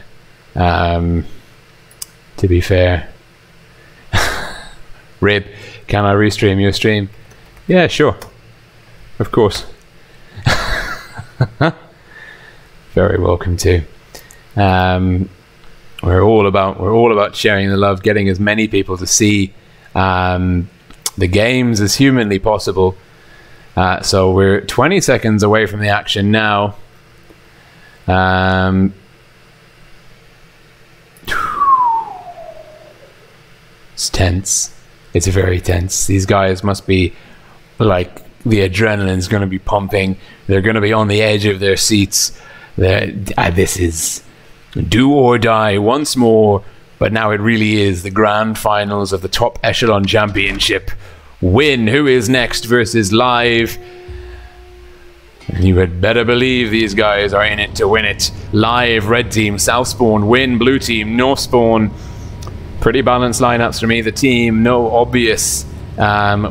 To be fair. Rib, can I restream your stream? Yeah, sure. Of course. Very welcome to. We're all about sharing the love, getting as many people to see the games as humanly possible. So we're 20 seconds away from the action now. It's tense. It's very tense. These guys must be like, the adrenaline's going to be pumping. They're going to be on the edge of their seats. This is do or die once more. But now it really is the grand finals of the top echelon championship. Win, who is next versus Live. And you had better believe these guys are in it to win it. Live, red team, south spawn. Win, blue team, north spawn. Pretty balanced lineups for me. The team, no obvious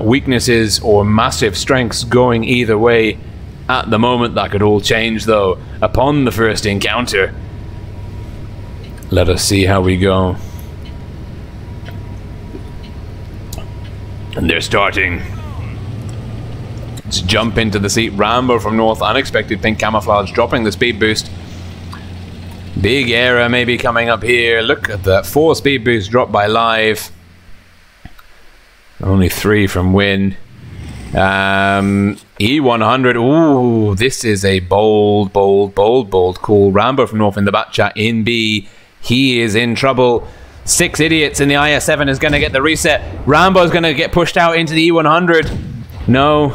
weaknesses or massive strengths going either way at the moment. That could all change though upon the first encounter. Let us see how we go. And they're starting. Let's jump into the seat. Rambo from North, unexpected pink camouflage, dropping the speed boost. Big error maybe coming up here. Look at that, 4 speed boost dropped by Live. Only 3 from Win. E100. Ooh, this is a bold call. Rambo from North in the back chat in B. He is in trouble. 6 idiots in the IS7 is going to get the reset. Rambo's going to get pushed out into the E100. No.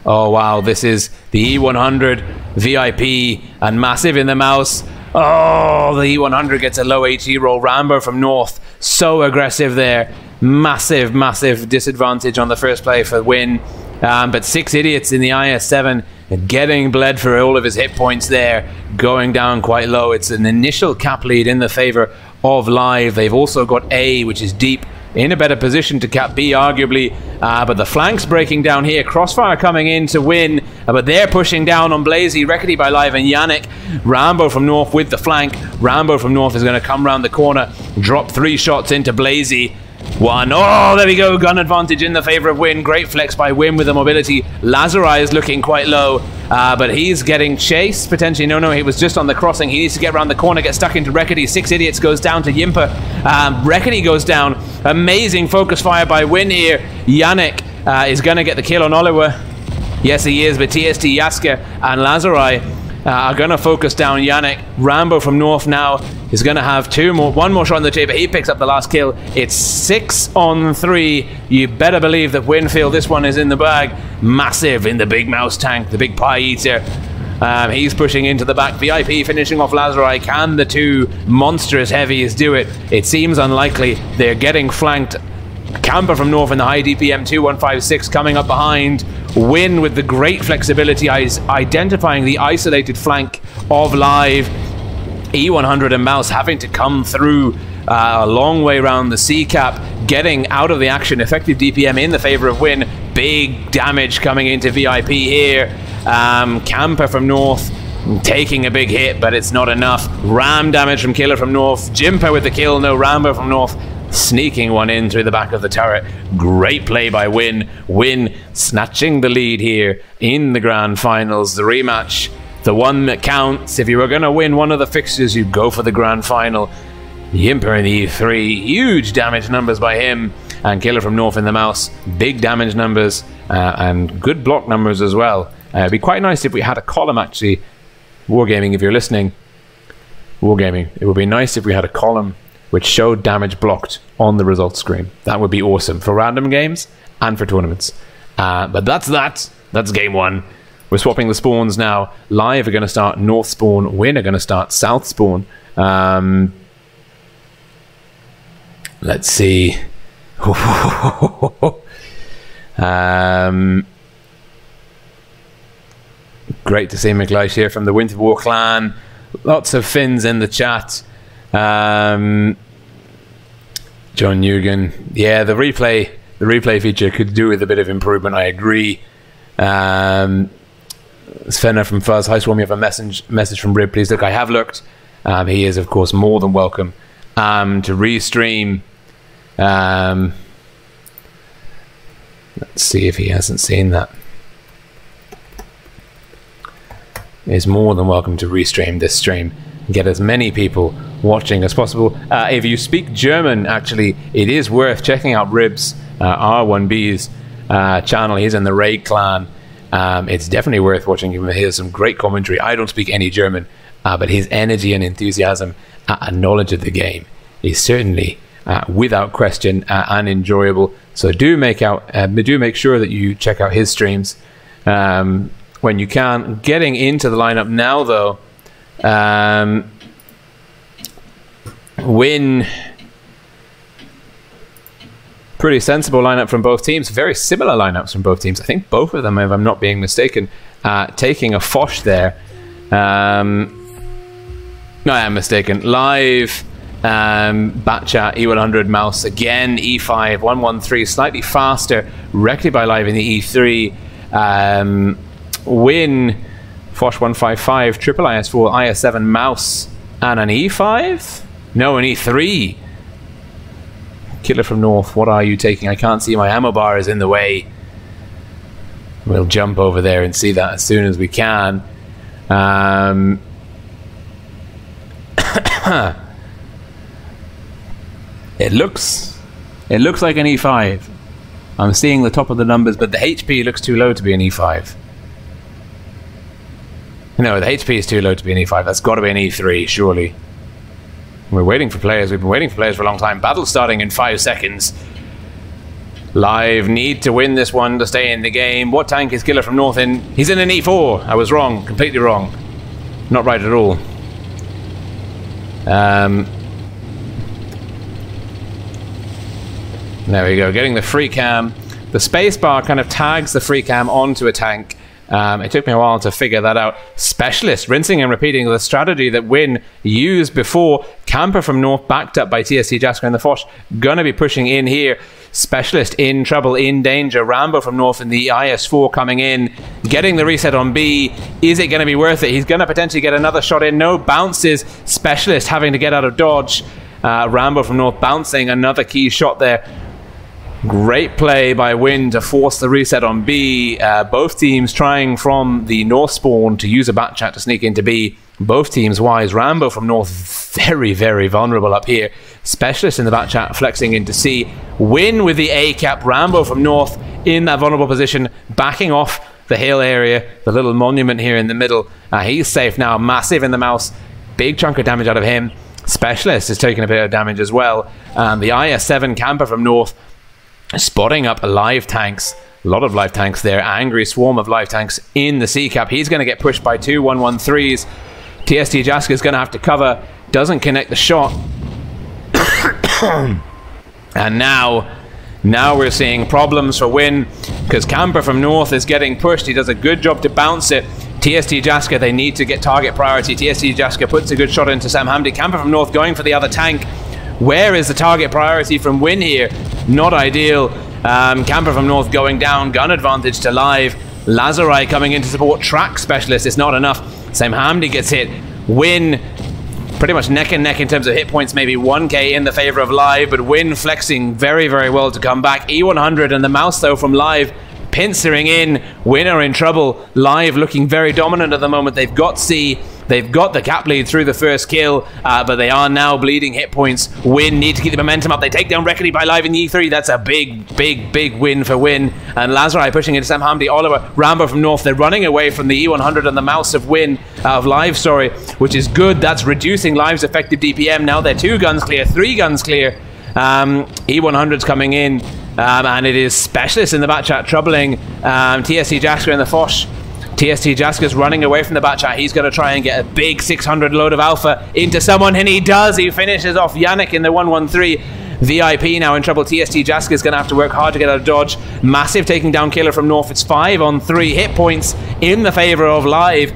Oh, wow. This is the E100 VIP and massive in the mouse. Oh, the E100 gets a low HE roll. Rambo from North. So aggressive there. Massive disadvantage on the first play for Win. But 6 idiots in the IS7 getting bled for all of his hit points there. Going down quite low. It's an initial cap lead in the favor of Live. They've also got A, which is deep, in a better position to cap B, arguably. But the flanks breaking down here. Crossfire coming in to Win. But they're pushing down on Blazy. Reckety by Live and Yannick. Rambo from North with the flank. Rambo from North is going to come round the corner. Drop 3 shots into Blazy. 1. Oh, there we go. Gun advantage in the favor of Win. Great flex by Win with the mobility. Lazarai is looking quite low. But he's getting chased. Potentially, no, he was just on the crossing. He needs to get around the corner, get stuck into Reckety. 6 idiots goes down to Yimpa. Reckety goes down. Amazing focus fire by Win here. Yannick is going to get the kill on Oliver. Yes, he is. But TST, Yaska, and Lazarai are going to focus down Yannick. Rambo from North now is going to have one more shot on the chamber. He picks up the last kill. It's 6 on 3. You better believe that Winfield, this one is in the bag. Massive in the big mouse tank, the big pie eater. He's pushing into the back. VIP finishing off Lazarai. Can the 2 monstrous heavies do it? It seems unlikely. They're getting flanked. Camper from North in the high DPM 2156 coming up behind. Win with the great flexibility, identifying the isolated flank of Live. E100 and Mouse having to come through a long way around the C cap, getting out of the action. Effective DPM in the favor of Win. Big damage coming into VIP here. Camper from North taking a big hit, but it's not enough. Ram damage from Killer from North. Jimper with the kill. No Rambo from North. Sneaking one in through the back of the turret. Great play by Win. Win snatching the lead here in the grand finals. The rematch, the one that counts. If you were going to win one of the fixtures, you'd go for the grand final. Yimper in the E3. Huge damage numbers by him. And Killer from North in the mouse. Big damage numbers and good block numbers as well. It'd be quite nice if we had a column actually. Wargaming, if you're listening. Wargaming. It would be nice if we had a column which showed damage blocked on the results screen. That would be awesome for random games and for tournaments. But that's that. That's game 1. We're swapping the spawns now. Live are going to start north spawn. Win are going to start south spawn. Let's see. Great to see McLeish here from the Winter War clan. Lots of Finns in the chat. John Nugent. Yeah, the replay feature could do with a bit of improvement. I agree. Svenna from Fuzz. Hi Swarm, you have a message from Rib. Please look. I have looked. He is, of course, more than welcome to restream. Let's see if he hasn't seen that. Is more than welcome to restream this stream and get as many people watching as possible. If you speak German, actually, it is worth checking out Rib's R1B's channel. He's in the Raid clan. It's definitely worth watching him. He has some great commentary. I don't speak any German, but his energy and enthusiasm and knowledge of the game is certainly without question and enjoyable. So do make sure that you check out his streams when you can. Getting into the lineup now, though. Win. Pretty sensible lineup from both teams. Very similar lineups from both teams. I think both of them, if I'm not being mistaken, taking a Foch there. No, I am mistaken. Live, Batchat, E100 mouse again, E5, 113, slightly faster. Rectly by Live in the E3. Win, Foch 155, triple IS4, IS7 mouse, and an E5? No, an E3. Killer from North, what are you taking? I can't see, my ammo bar is in the way. We'll jump over there and see that as soon as we can. It looks like an E5. I'm seeing the top of the numbers, but the HP looks too low to be an E5. No, the HP is too low to be an E5. That's got to be an E3, surely. We're waiting for players. We've been waiting for players for a long time. Battle starting in 5 seconds. Live need to win this one to stay in the game. What tank is Killer from North in? He's in an E4. I was wrong. Completely wrong. Not right at all. There we go. Getting the free cam. The spacebar kind of tags the free cam onto a tank. It took me a while to figure that out. Specialist, rinsing and repeating the strategy that Win used before. Camper from North, backed up by TST Jasker and the Foch. Gonna be pushing in here. Specialist in trouble, in danger. Rambo from North in the IS4 coming in. Getting the reset on B. Is it gonna be worth it? He's gonna potentially get another shot in. No bounces. Specialist having to get out of dodge. Rambo from North bouncing. Another key shot there. Great play by Win to force the reset on B. Both teams trying from the North spawn to use a Batchat to sneak into B. Both teams wise. Rambo from North very, very vulnerable up here. Specialist in the Batchat flexing into C. Win with the A cap. Rambo from North in that vulnerable position, backing off the hill area. The little monument here in the middle. He's safe now. Massive in the mouse. Big chunk of damage out of him. Specialist is taking a bit of damage as well. The IS7 camper from North spotting up live tanks. A lot of live tanks there. Angry swarm of live tanks in the C cap. He's going to get pushed by 2 113s. TST Jasker is going to have to cover. Doesn't connect the shot. And now we're seeing problems for Win because Camper from North is getting pushed. He does a good job to bounce it. TST Jasker, they need to get target priority. TST Jasker puts a good shot into Sam Hamdi. Camper from North going for the other tank. Where is the target priority from Win here? Not ideal. Camper from North going down. Gun advantage to Live. Lazarai coming in to support track specialist. It's not enough. Sam Hamdi gets hit. Win pretty much neck and neck in terms of hit points. Maybe 1k in the favor of Live, but Win flexing very, very well to come back. E100 and the mouse though from Live pincering in. Win are in trouble. Live looking very dominant at the moment. They've got C. They've got the cap lead through the first kill, but they are now bleeding hit points. Win need to keep the momentum up. They take down Reckley by Live in the E3. That's a big, big, big win for Win. And Lazarai pushing into Sam Hamdi. Oliver, Rambo from North. They're running away from the E100 and the mouse of Win, of Live, sorry, which is good. That's reducing Live's effective DPM. Now they're 2 guns clear, 3 guns clear. E100's coming in, and it is Specialist in the Batchat troubling TST Jasker and the Foch. TST Jaska's running away from the bat chat. He's going to try and get a big 600 load of alpha into someone, and he does. He finishes off Yannick in the 113. VIP now in trouble. TST Jaska's going to have to work hard to get out of dodge. Massive taking down killer from North. It's 5 on 3 hit points in the favor of Live,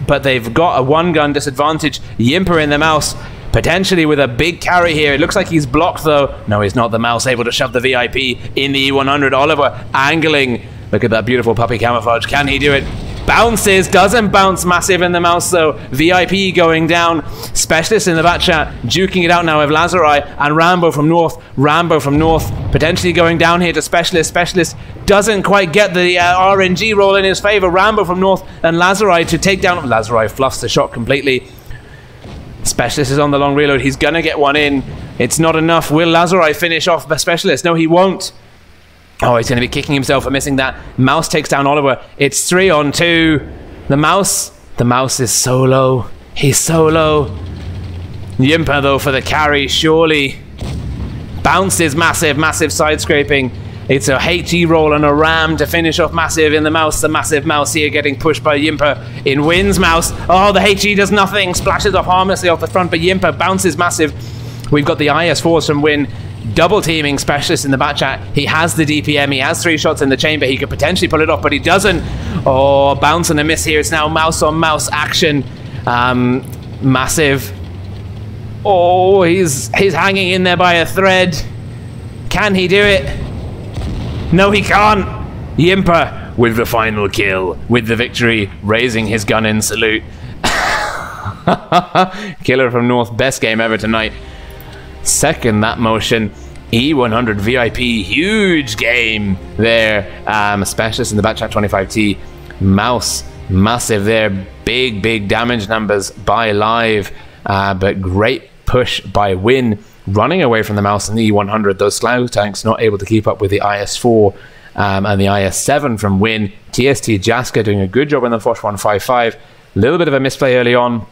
but they've got a one-gun disadvantage. Yimper in the mouse, potentially with a big carry here. It looks like he's blocked though. No, he's not. The mouse able to shove the VIP in the E100. Oliver angling. Look at that beautiful puppy camouflage. Can he do it? Bounces, doesn't bounce. Massive in the mouse though. VIP going down. Specialist in the bat chat, duking it out now with Lazari and Rambo from North. Rambo from North potentially going down here to Specialist. Specialist doesn't quite get the RNG roll in his favor. Rambo from North and Lazari to take down. Lazari fluffs the shot completely. Specialist is on the long reload. He's gonna get one in. It's not enough. Will Lazari finish off the Specialist? No, he won't. Oh, he's going to be kicking himself for missing that. Mouse takes down Oliver. It's 3 on 2. The mouse is so low. He's so low. Yimper though for the carry, surely. Bounces, massive side scraping. It's a HE roll and a ram to finish off Massive in the mouse. The massive mouse here getting pushed by Yimper in Wins mouse. Oh, the HE does nothing. Splashes off harmlessly off the front, but Yimper bounces Massive. We've got the IS4s from Win. Double teaming Specialist in the bat chat. He has the DPM. He has 3 shots in the chamber. He could potentially pull it off, but he doesn't. Oh, bounce and a miss here. It's now mouse on mouse action. Massive. Oh, he's hanging in there by a thread. Can he do it? No, he can't. Yimper with the final kill, with the victory, raising his gun in salute. Killer from North, best game ever tonight. Second that motion. E100 VIP, huge game there. Specialist in the bat chat 25T. Mouse, massive there. Big damage numbers by Live, but great push by Win. Running away from the mouse in the E100. Those Slough tanks not able to keep up with the IS4 and the IS7 from Win. TST Jaska doing a good job in the Foch 155. A little bit of a misplay early on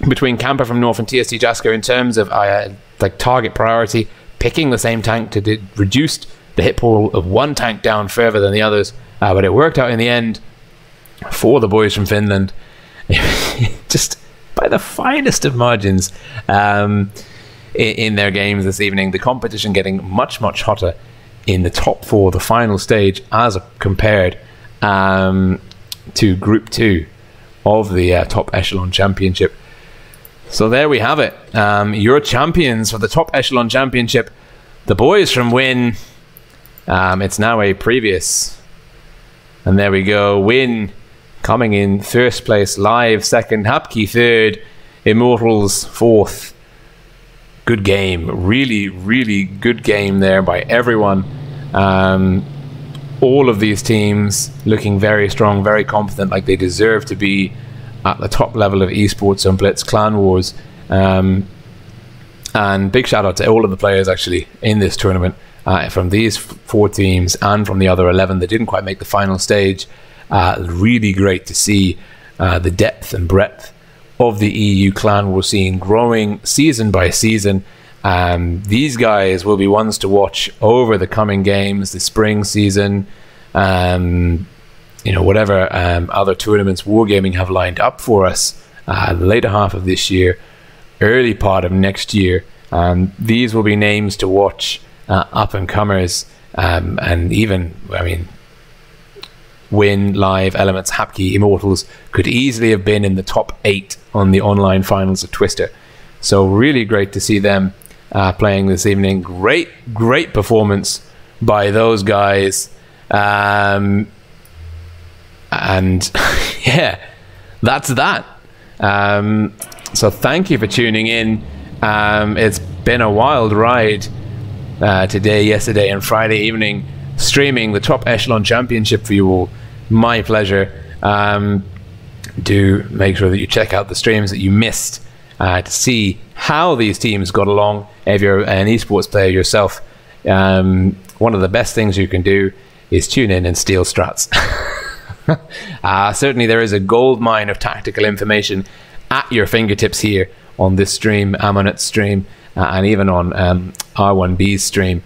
between Camper from North and TST Jaska in terms of like target priority, picking the same tank to reduce the hit pool of one tank down further than the others, but it worked out in the end for the boys from Finland, just by the finest of margins in their games this evening. The competition getting much hotter in the top 4, the final stage, as compared to Group 2 of the Top Echelon Championship. So there we have it. Your champions for the Top Echelon Championship, the boys from Win. It's now a previous. And there we go. Win coming in first place. Live second. Hapki third. Immortals fourth. Good game. Really good game there by everyone. All of these teams looking very strong, very confident, like they deserve to be at the top level of esports and Blitz Clan Wars. And big shout out to all of the players actually in this tournament, from these 4 teams and from the other 11 that didn't quite make the final stage. Really great to see the depth and breadth of the EU Clan Wars scene growing season by season. These guys will be ones to watch over the coming games, the spring season, you know, whatever other tournaments Wargaming have lined up for us, the later half of this year, early part of next year. These will be names to watch, up and comers, and even, I mean, Win, Live, Elements, Hapki, Immortals could easily have been in the top 8 on the online finals of Twister. So really great to see them playing this evening. Great performance by those guys. And yeah, that's that. So thank you for tuning in. It's been a wild ride today, yesterday, and Friday evening, streaming the Top Echelon Championship for you all. My pleasure. Do make sure that you check out the streams that you missed to see how these teams got along. If you're an esports player yourself, one of the best things you can do is tune in and steal strats. Certainly there is a gold mine of tactical information at your fingertips here on this stream, Ammonet's stream, and even on R1B's stream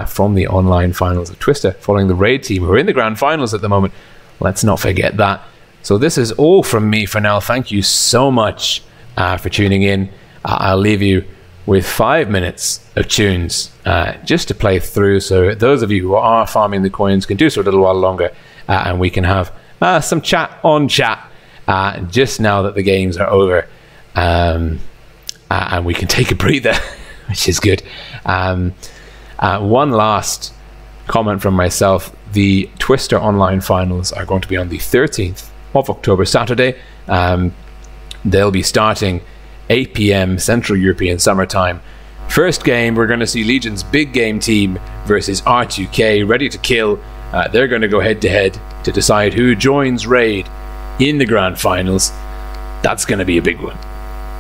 from the online finals of Twister, following the raid team who are in the grand finals at the moment. Let's not forget that. So this is all from me for now. Thank you so much for tuning in. I'll leave you with 5 minutes of tunes just to play through. So those of you who are farming the coins can do so a little while longer, and we can have some chat on chat just now that the games are over, and we can take a breather, which is good. One last comment from myself. The Twister Online Finals are going to be on the 13th of October, Saturday. They'll be starting 8 p.m. Central European Summertime. First game, we're going to see Legion's big game team versus R2K, ready to kill. They're going to go head to head to decide who joins Raid in the grand finals. That's going to be a big one.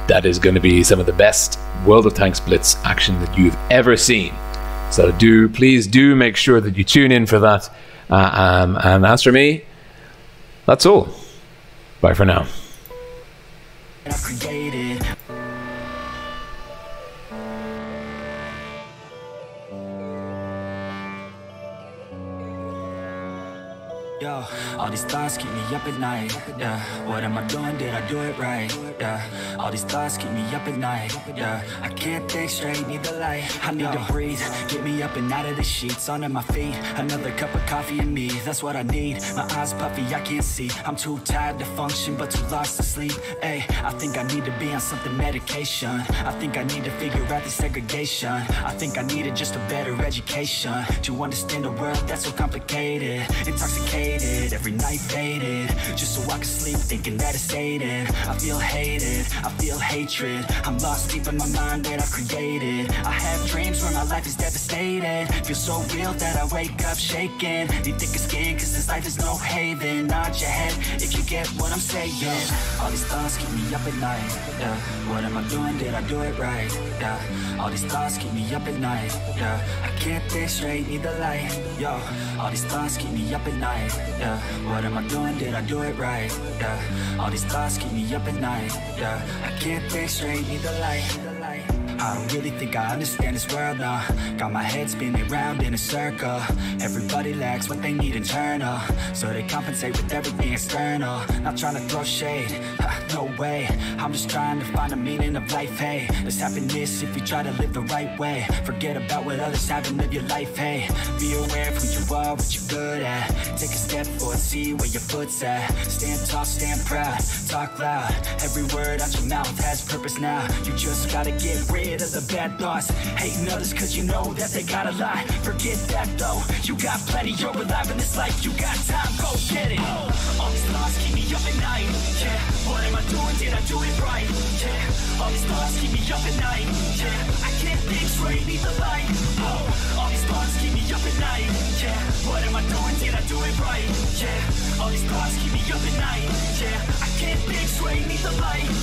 That is going to be some of the best World of Tanks Blitz action that you've ever seen. So please do make sure that you tune in for that. And as for me, that's all. Bye for now. Yo, all these thoughts keep me up at night. Yeah, what am I doing? Did I do it right? Yeah, all these thoughts keep me up at night. Yeah, I can't think straight, need the light. I need to breathe, get me up and out of the sheets, onto my feet. Another cup of coffee and me, that's what I need. My eyes puffy, I can't see. I'm too tired to function, but too lost to sleep. Hey, I think I need to be on something medication. I think I need to figure out the segregation. I think I needed just a better education to understand a world that's so complicated, intoxicated. Every night faded, just so I can sleep thinking that it's sated. I feel hated, I feel hatred. I'm lost deep in my mind that I've created. I have dreams where my life is devastated. Feel so real that I wake up shaking. Need thicker skin cause this life is no haven. Nod your head if you get what I'm saying. All these thoughts keep me up at night. Yeah, what am I doing? Did I do it right? Yeah, all these thoughts keep me up at night. Yeah, I can't think straight, need the light. Yo, all these thoughts keep me up at night. Yeah, what am I doing? Did I do it right? Yeah, all these thoughts keep me up at night. Yeah, I can't think straight, need the light. I don't really think I understand this world now. Got my head spinning round in a circle. Everybody lacks what they need internal, so they compensate with everything external. Not trying to throw shade, no way. I'm just trying to find a meaning of life, hey. There's happiness if you try to live the right way. Forget about what others have and live your life, hey. Be aware of who you are, what you're good at. Take a step forward, see where your foot's at. Stand tall, stand proud, talk loud. Every word out your mouth has purpose now. You just gotta get rid of the bad thoughts, hating others cause you know that they got a lie. Forget that though, you got plenty, you're alive in this life, you got time, go get it. All these thoughts keep me up at night. Yeah, what am I doing? Did I do it right? Yeah, all these thoughts keep me up at night. Yeah, I can't think straight, need the light. All these thoughts keep me up at night. Yeah, what am I doing? Did I do it right? Yeah, all these thoughts keep me up at night. Yeah, I can't think straight, need the light.